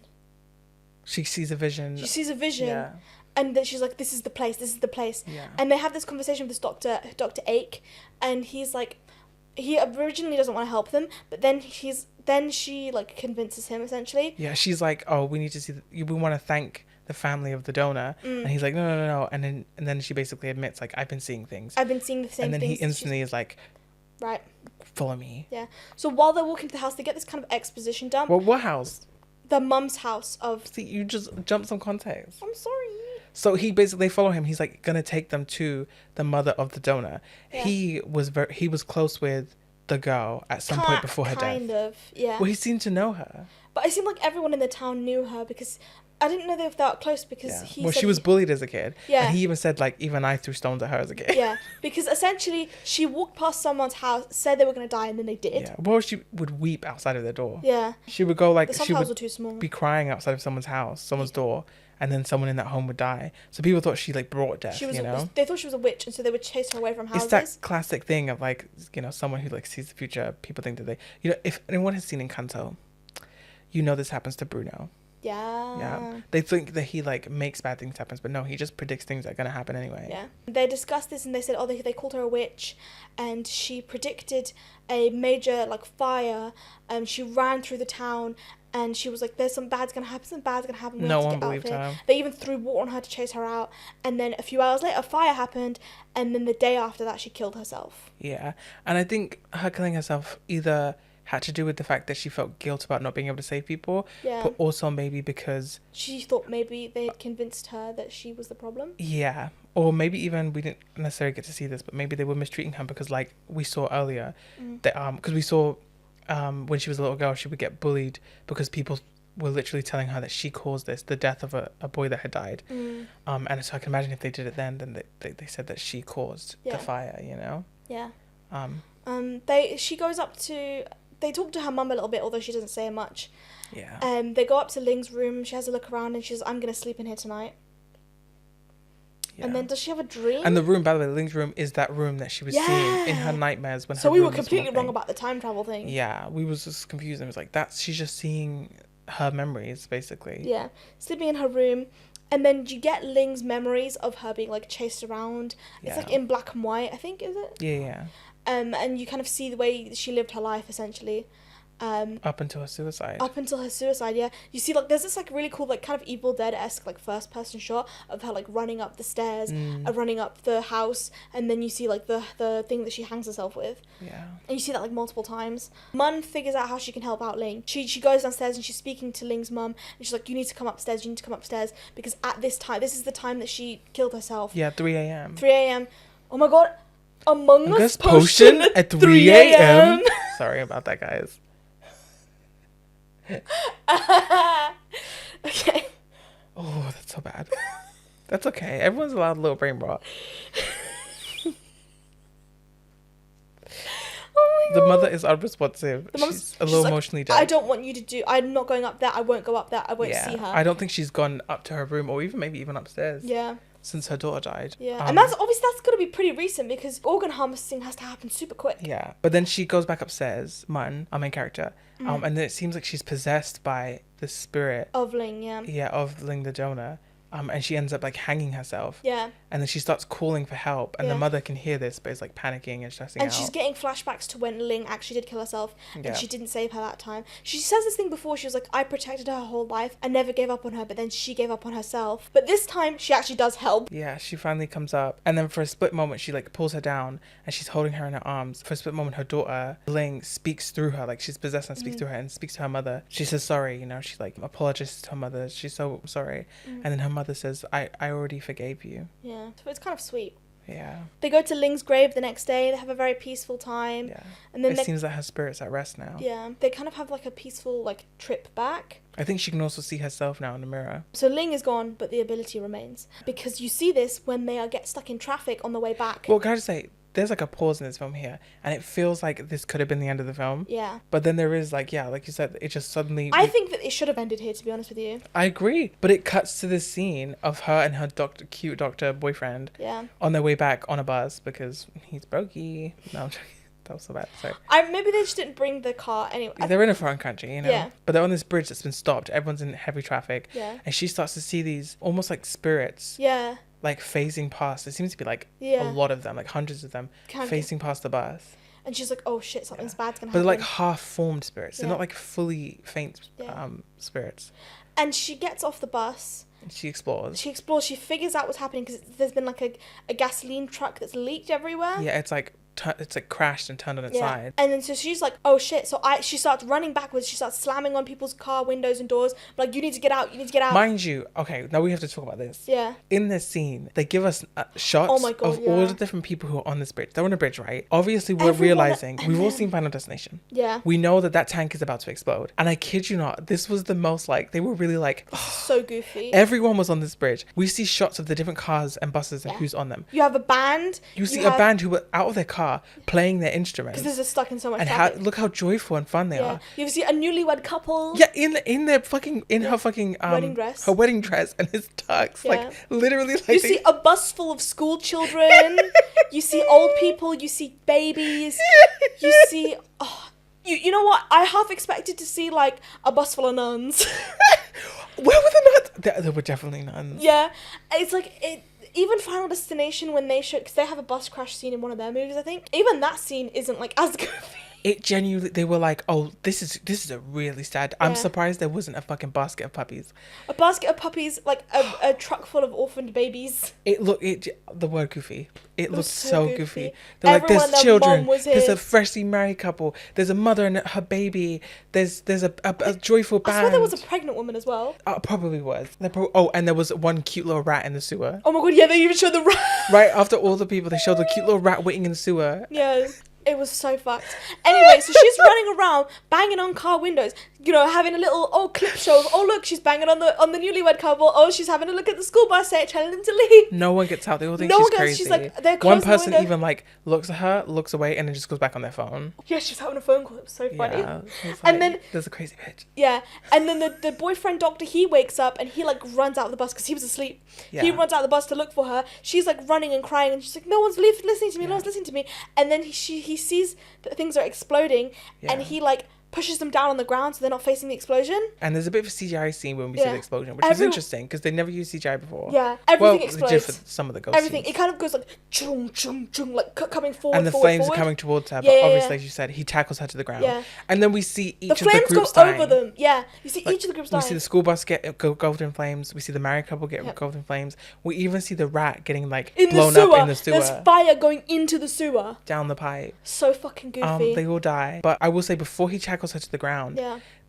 She sees a vision. Yeah. And then she's like, this is the place. Yeah. And they have this conversation with this doctor, Dr. Ake, and he's like, he originally doesn't want to help them, but then she like convinces him essentially. Yeah, she's like, oh, we need to see, we want to thank the family of the donor. And he's like, no. And then she basically admits, like, I've been seeing things. I've been seeing the same things. And then he instantly is like, right, follow me. Yeah. So while they're walking to the house, they get this kind of exposition dump. Well, what house? The mum's house of... See, you just jumped some context. I'm sorry. So they follow him. He's like gonna take them to the mother of the donor. Yeah. He was close with the girl at some point before her death. Kind of, yeah. Well, he seemed to know her. But it seemed like everyone in the town knew her, because I didn't know they were that close, because she was bullied as a kid. Yeah. And he even said, like, even I threw stones at her as a kid. Yeah, because essentially she walked past someone's house, said they were going to die, and then they did. Yeah. Well, she would weep outside of their door. Yeah. She would go, like, the subtitles were too small. Be crying outside of someone's house, someone's door, and then someone in that home would die. So people thought she, like, brought death, They thought she was a witch, and so they would chase her away from houses. It's that classic thing of, like, someone who, like, sees the future. People think that they... if anyone has seen Encanto, this happens to Bruno. Yeah. They think that he, like, makes bad things happen, but no, he just predicts things that are going to happen anyway. Yeah. They discussed this, and they said, they called her a witch, and she predicted a major, like, fire, and she ran through the town, and she was like, there's some bad's going to happen, No one believed her. They even threw water on her to chase her out, and then a few hours later, a fire happened, and then the day after that, she killed herself. Yeah. And I think her killing herself either had to do with the fact that she felt guilt about not being able to save people, but also maybe because she thought maybe they had convinced her that she was the problem. Yeah. Or maybe even, we didn't necessarily get to see this, but maybe they were mistreating her because, like we saw earlier, that because we saw when she was a little girl, she would get bullied because people were literally telling her that she caused the death of a boy that had died. And so I can imagine if they did it then they said that she caused the fire, Yeah. She goes up to... They talk to her mum a little bit, although she doesn't say much. Yeah. They go up to Ling's room. She has a look around, and she says, I'm going to sleep in here tonight. Yeah. And then does she have a dream? And the room, by the way, Ling's room is that room that she was seeing in her nightmares when so we were completely wrong about the time travel thing. Yeah, we was just confused. It was like, she's just seeing her memories, basically. Yeah. Sleeping in her room. And then you get Ling's memories of her being, like, chased around. It's, like, in black and white, I think, is it? Yeah. And you kind of see the way she lived her life, essentially. Up until her suicide. Yeah. You see, like, there's this, like, really cool, like, kind of Evil Dead-esque, like, first-person shot of her, like, running up the stairs, running up the house, and then you see, like, the thing that she hangs herself with. Yeah. And you see that, like, multiple times. Mun figures out how she can help out Ling. She goes downstairs and she's speaking to Ling's mum, and she's like, you need to come upstairs, because at this time, this is the time that she killed herself. Yeah, 3 a.m. 3 a.m. Oh my god. Among Us potion at 3 a.m. Sorry about that, guys. Okay. Oh, that's so bad. That's okay. Everyone's allowed a little brain rot. Oh my God. The mother is unresponsive. She's a little emotionally dead. I don't want you to do... I'm not going up there. I won't go up there. I won't see her. I don't think she's gone up to her room or maybe even upstairs. Yeah. Since her daughter died. Yeah. And that's got to be pretty recent because organ harvesting has to happen super quick. Yeah. But then she goes back upstairs, Mun, our main character, and then it seems like she's possessed by the spirit. Of Ling, yeah. Yeah, of Ling the donor. And she ends up, like, hanging herself. Yeah. And then she starts calling for help. And the mother can hear this, but is, like, panicking and stressing out. And she's getting flashbacks to when Ling actually did kill herself. And she didn't save her that time. She says this thing before. She was like, I protected her whole life. I never gave up on her. But then she gave up on herself. But this time, she actually does help. Yeah, she finally comes up. And then for a split moment, she, like, pulls her down. And she's holding her in her arms. For a split moment, her daughter, Ling, speaks through her. Like, she's possessed and speaks through her and speaks to her mother. She says sorry, She, like, apologizes to her mother. She's so sorry. And then her mother says, I already forgave you. Yeah. So it's kind of sweet. Yeah. They go to Ling's grave the next day. They have a very peaceful time. Yeah. And then it seems that her spirit's at rest now. Yeah. They kind of have like a peaceful like trip back. I think she can also see herself now in the mirror. So Ling is gone, but the ability remains. Because you see this when they get stuck in traffic on the way back. Well, can I just say, there's like a pause in this film here, and it feels like this could have been the end of the film. Yeah. But then there is like you said, it just suddenly... I think that it should have ended here, to be honest with you. I agree. But it cuts to this scene of her and her cute doctor boyfriend on their way back on a bus because he's brokey. No, I'm joking. That was so bad. Sorry. Maybe they just didn't bring the car anyway. They're in a foreign country, Yeah. But they're on this bridge that's been stopped. Everyone's in heavy traffic. Yeah. And she starts to see these almost like spirits. Yeah. Like phasing past. It seems to be like a lot of them, like hundreds of them, phasing past the bus. And she's like, oh shit, something's bad's gonna happen. But they're like half-formed spirits. They're not like fully faint spirits. And she gets off the bus. She explores. She figures out what's happening because there's been like a gasoline truck that's leaked everywhere. Yeah, it's like crashed and turned on its side. And then so she's like, oh shit. So she starts running backwards. She starts slamming on people's car windows and doors. Like, you need to get out. Mind you, okay, now we have to talk about this. Yeah. In this scene, they give us shots of all the different people who are on this bridge. They're on a bridge, right? Obviously, we're realizing, we've all seen Final Destination. Yeah. We know that tank is about to explode. And I kid you not, this was the most like, they were really like... so goofy. Everyone was on this bridge. We see shots of the different cars and buses and who's on them. You have a band. You see a band who were out of their car playing their instruments. Because they're stuck in so much traffic. And look how joyful and fun they are. You see a newlywed couple. Yeah, in her fucking wedding dress. Her wedding dress and his tux. Like literally like you see a bus full of school children. You see old people, you see babies. You see you know what? I half expected to see like a bus full of nuns. Where were the nuns? There were definitely nuns. Yeah. It's like even Final Destination, when they showed, because they have a bus crash scene in one of their movies, I think. Even that scene isn't like as goofy. It genuinely, they were like, oh, this is a really sad. I'm surprised there wasn't a fucking basket of puppies. A basket of puppies, like a truck full of orphened babies. The word goofy. It looked so goofy. They're like, there's children. There's a freshly married couple. There's a mother and her baby. There's a joyful band. I swear there was a pregnant woman as well. Probably was. And there was one cute little rat in the sewer. Oh my god, yeah, they even showed the rat. Right after all the people, they showed the cute little rat waiting in the sewer. Yeah. It was so fucked. Anyway, so she's running around, banging on car windows, having a little clip show of, look, she's banging on the newlywed couple. She's having a look at the school bus, telling them to leave. No one gets out. They all think she's crazy. She's like, they're one person even like looks at her, looks away, and then just goes back on their phone. Yeah, she's having a phone call. It was so funny. Yeah, and then there's a crazy bitch. Yeah, and then the boyfriend doctor, he wakes up and he like runs out of the bus because he was asleep. Yeah. He runs out of the bus to look for her. She's like running and crying, and she's like, no one's listening to me. No one's listening to me. And then he sees that things are exploding, and he like pushes them down on the ground so they're not facing the explosion. And there's a bit of a CGI scene when we see the explosion, which is interesting because they never used CGI before. Yeah, everything explodes. For some of the ghost everything. scenes. It kind of goes like chung chung chung, like coming forward. And the flames are coming towards her, but obviously, as you said, he tackles her to the ground. Yeah. And then we see each of the groups dying. The flames go over them. Yeah, you see each of the groups dying. We see the school bus get engulfed in flames. We see the married couple get engulfed in flames. We even see the rat getting like blown up in the sewer. There's fire going into the sewer. Down the pipe. So fucking goofy. They all die. But I will say, before he tackles her to the ground,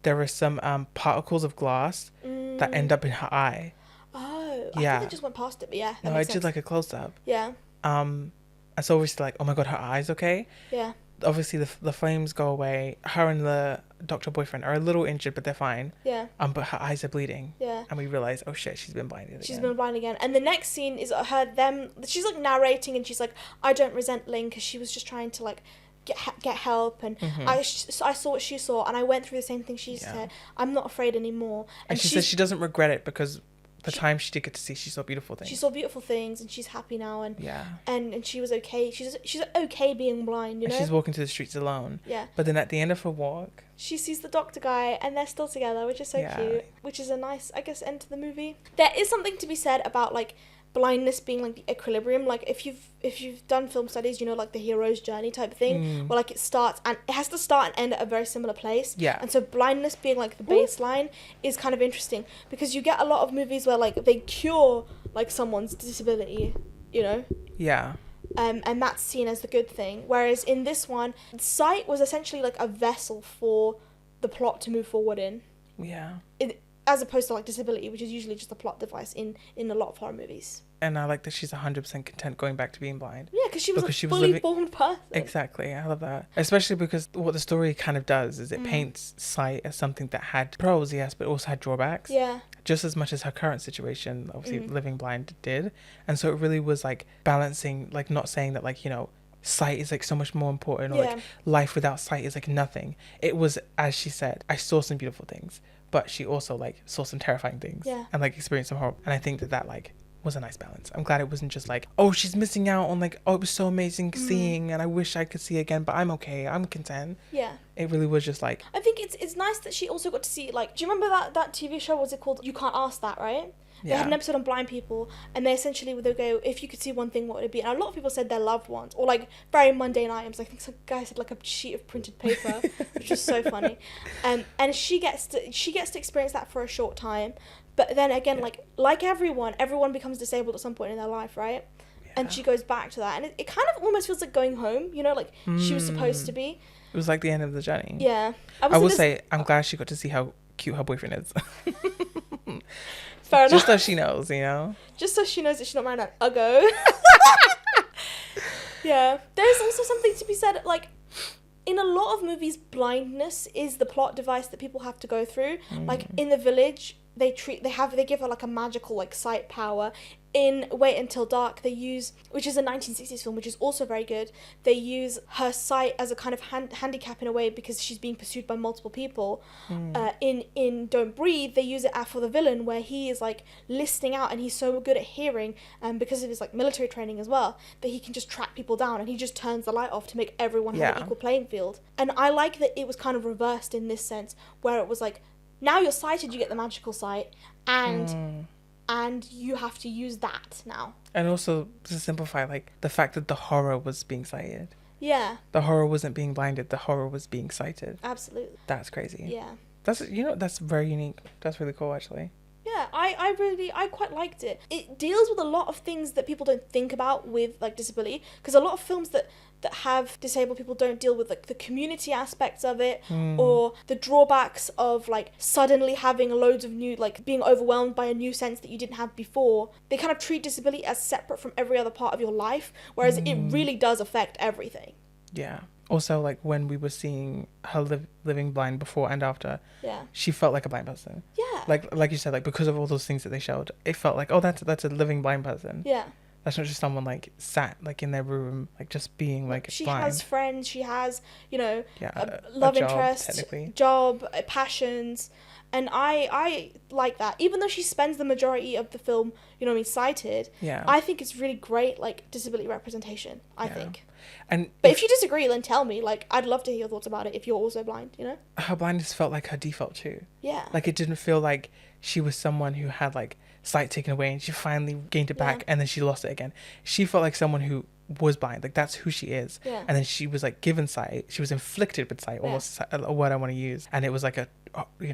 there are some particles of glass that end up in her eye. Oh, I thought they just went past it, but yeah. No, I did like a close up. Yeah. And so obviously like, oh my god, her eye's okay. Yeah. Obviously the flames go away. Her and the doctor boyfriend are a little injured, but they're fine. Yeah. But her eyes are bleeding. Yeah. And we realize, oh shit, she's been blinded again. She's been blind again. And the next scene is she's like narrating, and she's like, I don't resent Ling because she was just trying to like get help, and I saw what she saw, and I went through the same thing she said. I'm not afraid anymore. And she says she doesn't regret it because the time she did get to see, she saw beautiful things. She saw beautiful things, and she's happy now, and and she was okay. She's okay being blind, you know. And she's walking to the streets alone. Yeah. But then at the end of her walk, she sees the doctor guy, and they're still together, which is so cute. Which is a nice, I guess, end to the movie. There is something to be said about like blindness being like the equilibrium. Like if you've done film studies, like the hero's journey type of thing, where like it starts and it has to start and end at a very similar place. Yeah. And so blindness being like the baseline is kind of interesting, because you get a lot of movies where like they cure like someone's disability, Yeah. And that's seen as the good thing. Whereas in this one, sight was essentially like a vessel for the plot to move forward in. Yeah. As opposed to like disability, which is usually just a plot device in a lot of horror movies. And I like that she's 100% content going back to being blind. Yeah, because she was a fully formed person. Exactly. I love that. Especially because what the story kind of does is it paints sight as something that had pros, yes, but also had drawbacks. Yeah. Just as much as her current situation, obviously living blind, did. And so it really was like balancing, like not saying that like, you know, sight is like so much more important, or like life without sight is like nothing. It was, as she said, I saw some beautiful things, but she also like saw some terrifying things and like experienced some horror. And I think that like was a nice balance. I'm glad it wasn't just like, oh, she's missing out on like, oh, it was so amazing seeing and I wish I could see again, but I'm okay, I'm content. Yeah. It really was just like, I think it's nice that she also got to see, like, do you remember that TV show, was it called You Can't Ask That, right? They had an episode on blind people, and they essentially would go, if you could see one thing, what would it be? And a lot of people said their loved ones, or like very mundane items. I think some guy said like a sheet of printed paper, which was so funny. And she gets to experience that for a short time, but then again, like everyone becomes disabled at some point in their life, right? Yeah. And she goes back to that, and it kind of almost feels like going home, you know, like she was supposed to be. It was like the end of the journey. Yeah. I will say, I'm glad she got to see how cute her boyfriend is. Fair enough. Just so she knows, you know? Just so she knows that she's not married an uggo. Yeah. There's also something to be said, like, in a lot of movies, blindness is the plot device that people have to go through. Like, in The Village, they give her, like, a magical, like, sight power. In Wait Until Dark, they use, which is a 1960s film, which is also very good, they use her sight as a kind of handicap in a way because she's being pursued by multiple people. In Don't Breathe, they use it for the villain, where he is like listening out and he's so good at hearing, because of his like military training as well, that he can just track people down and he just turns the light off to make everyone have an equal playing field. And I like that it was kind of reversed in this sense, where it was like, now you're sighted, you get the magical sight, and you have to use that now. And also, to simplify, like, the fact that the horror was being sighted. Yeah. The horror wasn't being blinded. The horror was being sighted. Absolutely. That's crazy. Yeah. That's, you know, that's very unique. That's really cool, actually. Yeah, I quite liked it. It deals with a lot of things that people don't think about with, like, disability. Because a lot of films that have disabled people don't deal with, like, the community aspects of it, or the drawbacks of, like, suddenly having loads of new, like, being overwhelmed by a new sense that you didn't have before. They kind of treat disability as separate from every other part of your life, whereas it really does affect everything. Yeah. Also, like, when we were seeing her living blind before and after, she felt like a blind person. Yeah. Like you said, like, because of all those things that they showed, it felt like, oh, that's a living blind person. Yeah. That's not just someone, like, sat, like, in their room, like, just being, like, she blind. Has friends, she has, you know, love interest, job, passions, and I like that. Even though she spends the majority of the film, you know what I mean, sighted, I think it's really great, like, disability representation, I think. But if you disagree, then tell me. Like, I'd love to hear your thoughts about it if you're also blind, you know? Her blindness felt like her default too. Yeah. Like, it didn't feel like she was someone who had, like, sight taken away and she finally gained it back and then she lost it again. She felt like someone who was blind. Like, that's who she is. Yeah. And then she was, like, given sight. She was inflicted with sight, almost a word I want to use. And it was like a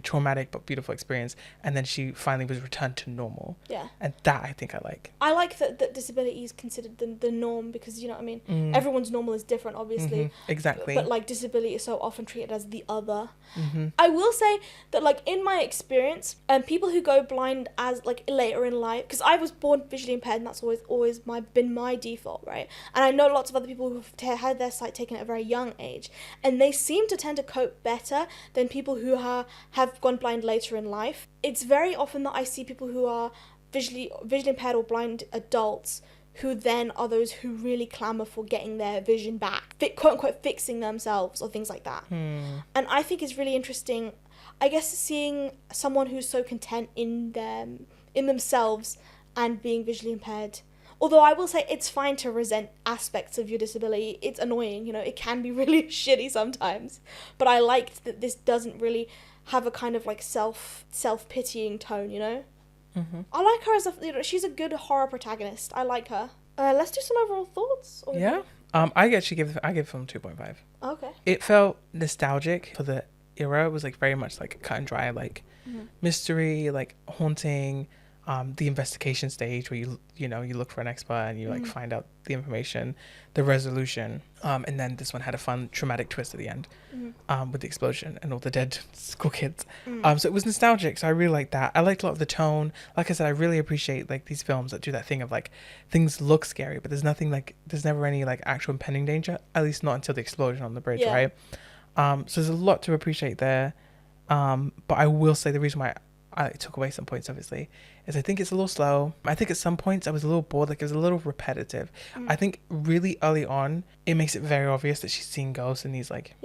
traumatic but beautiful experience. And then she finally was returned to normal. Yeah. And that I think I like. I like that disability is considered the norm, because, you know what I mean? Everyone's normal is different, obviously. Exactly. But, like, disability is so often treated as the other. I will say that, like, in my experience, people who go blind as, like, later in life, because I was born visually impaired and that's always been my default, right? And I know lots of other people who've had their sight taken at a very young age, and they seem to tend to cope better than people who have gone blind later in life. It's very often that I see people who are visually impaired or blind adults who then are those who really clamour for getting their vision back, quote unquote fixing themselves or things like that. And I think it's really interesting, I guess, seeing someone who's so content in themselves and being visually impaired. Although I will say it's fine to resent aspects of your disability. It's annoying, you know, it can be really shitty sometimes. But I liked that this doesn't really have a kind of like self-pitying tone, you know? I like her as she's a good horror protagonist. I like her. Let's do some overall thoughts. I give the film 2.5. Okay. It felt nostalgic for the era. It was like very much like cut and dry, like mystery, like haunting. the investigation stage where you look for an expert and you like find out the information, the resolution, and then this one had a fun traumatic twist at the end, with the explosion and all the dead school kids. So it was nostalgic, so I really liked that. I liked a lot of the tone. Like I said, I really appreciate like these films that do that thing of like things look scary, but there's never any like actual impending danger, at least not until the explosion on the bridge, right? So there's a lot to appreciate there. But I will say the reason why I took away some points, obviously, is I think it's a little slow. I think at some points I was a little bored, like it was a little repetitive. I think really early on, it makes it very obvious that she's seeing ghosts in these like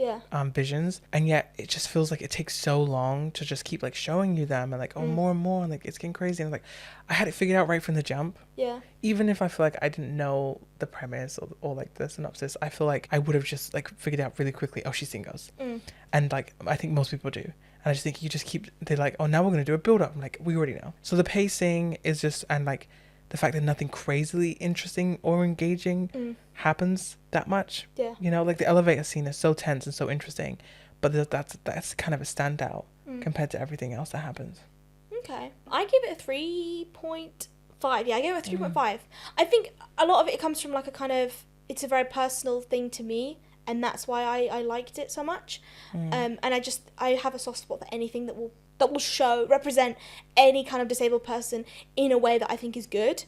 visions, and yet it just feels like it takes so long to just keep like showing you them and like more and more, and like it's getting crazy. And like I had it figured out right from the jump. Yeah. Even if I feel like I didn't know the premise or like the synopsis, I feel like I would have just like figured out really quickly, oh, she's seeing ghosts. And like I think most people do. And I just think they're like, oh, now we're going to do a build-up. I'm like, we already know. So the pacing is just, and like the fact that nothing crazily interesting or engaging happens that much. Yeah. You know, like the elevator scene is so tense and so interesting, but that's kind of a standout compared to everything else that happens. Okay. I give it a 3.5. Yeah, I gave it a 3.5. I think a lot of it comes from like a kind of, it's a very personal thing to me. And that's why I liked it so much. And I have a soft spot for anything that will represent any kind of disabled person in a way that I think is good.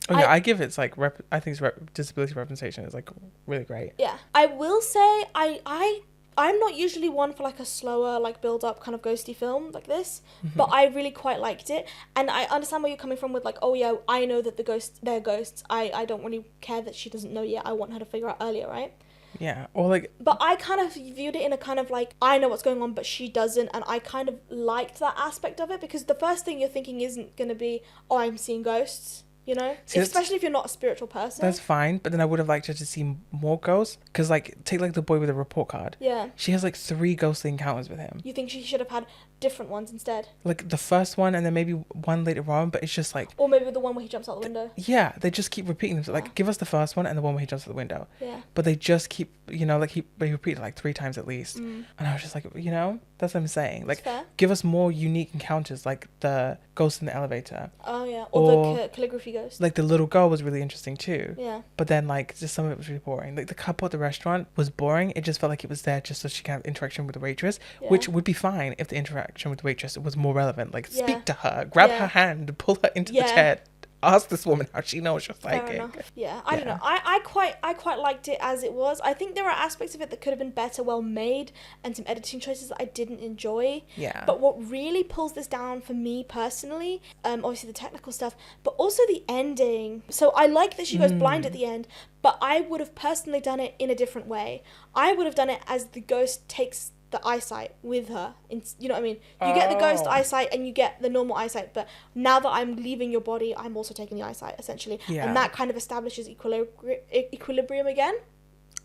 I give it like I think disability representation is like really great. Yeah, I will say I'm not usually one for like a slower like build up kind of ghosty film like this, but I really quite liked it, and I understand where you're coming from with like, oh yeah, I know that they're ghosts. I don't really care that she doesn't know yet. I want her to figure out earlier, right? Yeah, or like... But I kind of viewed it in a kind of like, I know what's going on, but she doesn't, and I kind of liked that aspect of it, because the first thing you're thinking isn't going to be, oh, I'm seeing ghosts, you know? See, especially if you're not a spiritual person. That's fine, but then I would have liked her to see more ghosts, because like, take like the boy with the report card. Yeah. She has like 3 ghostly encounters with him. You think she should have had different ones instead? Like the first one, and then maybe one later on, but it's just like... Or maybe the one where he jumps out the window. Yeah, they just keep repeating them. So, like, give us the first one and the one where he jumps out the window. Yeah. But they just keep, you know, like they repeat it like 3 times at least. And I was just like, you know, that's what I'm saying. Like, give us more unique encounters, like the ghost in the elevator. Oh, yeah. Or the calligraphy ghost. Like, the little girl was really interesting too. Yeah. But then, like, just some of it was really boring. Like, the couple at the restaurant was boring. It just felt like it was there just so she can have interaction with the waitress, which would be fine if the interaction with the waitress was more relevant. Like, speak to her, grab her hand, pull her into the chair, ask this woman how she knows you're psychic. Yeah, I don't know. I quite liked it as it was. I think there are aspects of it that could have been better, well made, and some editing choices that I didn't enjoy. Yeah. But what really pulls this down for me personally, obviously the technical stuff, but also the ending. So I like that she goes blind at the end, but I would have personally done it in a different way. I would have done it as the ghost takes the eyesight with her, you know what I mean? You get the ghost eyesight and you get the normal eyesight, but now that I'm leaving your body, I'm also taking the eyesight, essentially. And that kind of establishes equilibrium again.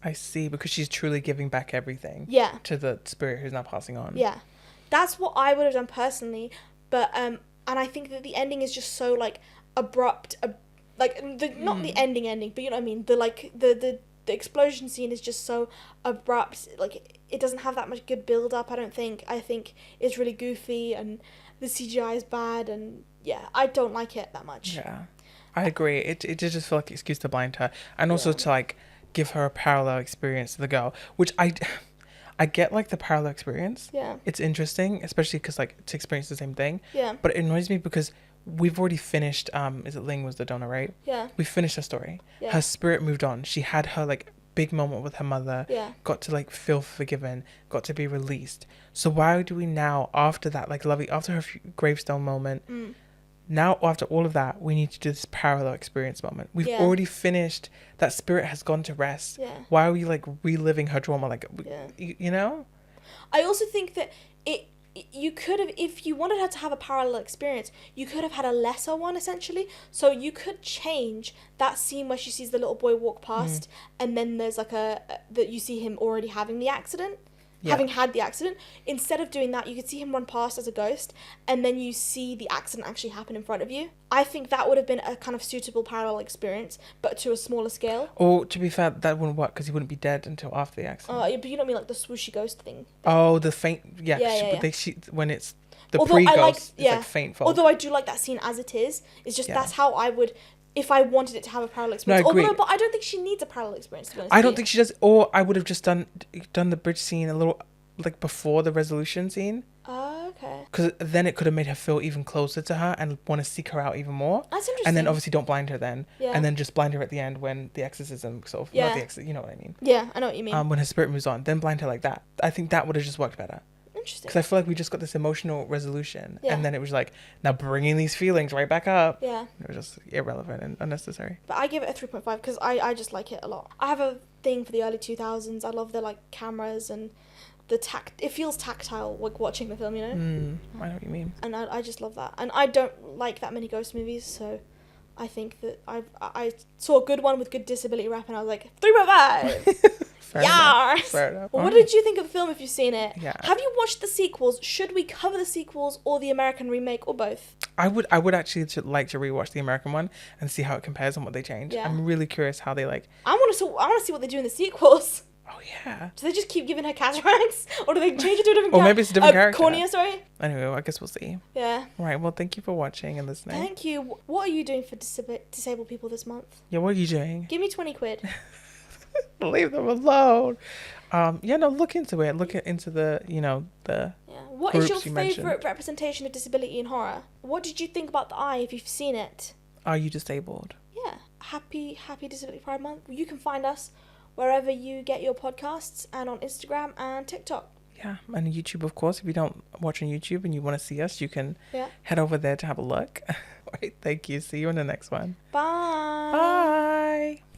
I see, because she's truly giving back everything to the spirit who's now passing on. Yeah, that's what I would have done personally, but and I think that the ending is just so like abrupt, like not the ending, but you know what I mean, the explosion scene is just so abrupt. Like, it doesn't have that much good build up, I don't think. I think it's really goofy and the CGI is bad, and yeah, I don't like it that much. Yeah, I agree. It did just feel like an excuse to blind her, and also to like give her a parallel experience to the girl, which I get, like the parallel experience. Yeah, it's interesting, especially because like to experience the same thing. Yeah, but it annoys me because we've already finished, is it Ling was the donor, right? Yeah. We finished her story. Yeah. Her spirit moved on. She had her like big moment with her mother. Yeah. Got to like feel forgiven, got to be released. So why do we now, after that, like lovely, after her gravestone moment, now after all of that, we need to do this parallel experience moment. We've already finished, that spirit has gone to rest. Yeah. Why are we like reliving her trauma? Like, you know? I also think that you could have, if you wanted her to have a parallel experience, you could have had a lesser one, essentially. So you could change that scene where she sees the little boy walk past, and then there's like that you see him already having the accident. Having had the accident, instead of doing that, you could see him run past as a ghost, and then you see the accident actually happen in front of you. I think that would have been a kind of suitable parallel experience, but to a smaller scale. Or, to be fair, that wouldn't work because he wouldn't be dead until after the accident. But you don't mean like the swooshy ghost thing? Oh, the faint... Yeah. Yeah. When it's... The pre-ghost is like faint fog. Although I do like that scene as it is. It's just that's how I would, if I wanted it to have a parallel experience. No, I agree. But I don't think she needs a parallel experience, to be honest. I don't think she does. Or I would have just done the bridge scene a little like before the resolution scene. Oh, okay. Because then it could have made her feel even closer to her and want to seek her out even more. That's interesting. And then obviously don't blind her then. Yeah. And then just blind her at the end when the exorcism sort of, not the exorcism, you know what I mean? Yeah, I know what you mean. When her spirit moves on, then blind her like that. I think that would have just worked better. Interesting. Because I feel like we just got this emotional resolution. Yeah. And then it was like, now bringing these feelings right back up. Yeah. It was just irrelevant and unnecessary. But I give it a 3.5 because I just like it a lot. I have a thing for the early 2000s. I love the like cameras and it feels tactile like watching the film, you know. I know what you mean. And I just love that. And I don't like that many ghost movies, so I think that I saw a good one with good disability rap and I was like 3.5. Fair enough. Well, what did you think of the film if you've seen it? Yeah. Have you watched the sequels? Should we cover the sequels or the American remake or both? I would actually like to rewatch the American one and see how it compares and what they change. Yeah. I'm really curious how they like. I want to see what they do in the sequels. Oh yeah. Do they just keep giving her cataracts, or do they change it to a different? Or maybe it's a different character. Cornea, sorry. Anyway, I guess we'll see. Yeah. Right. Well, thank you for watching and listening. Thank you. What are you doing for disabled people this month? Yeah. What are you doing? Give me 20 quid. Leave them alone. Look into it. Look into the the. Yeah. What is your favorite representation of disability in horror? What did you think about The Eye if you've seen it? Are you disabled? Yeah. Happy Disability Pride Month. You can find us wherever you get your podcasts and on Instagram and TikTok. Yeah, and YouTube, of course. If you don't watch on YouTube and you want to see us, you can head over there to have a look. All right, thank you. See you in the next one. Bye. Bye.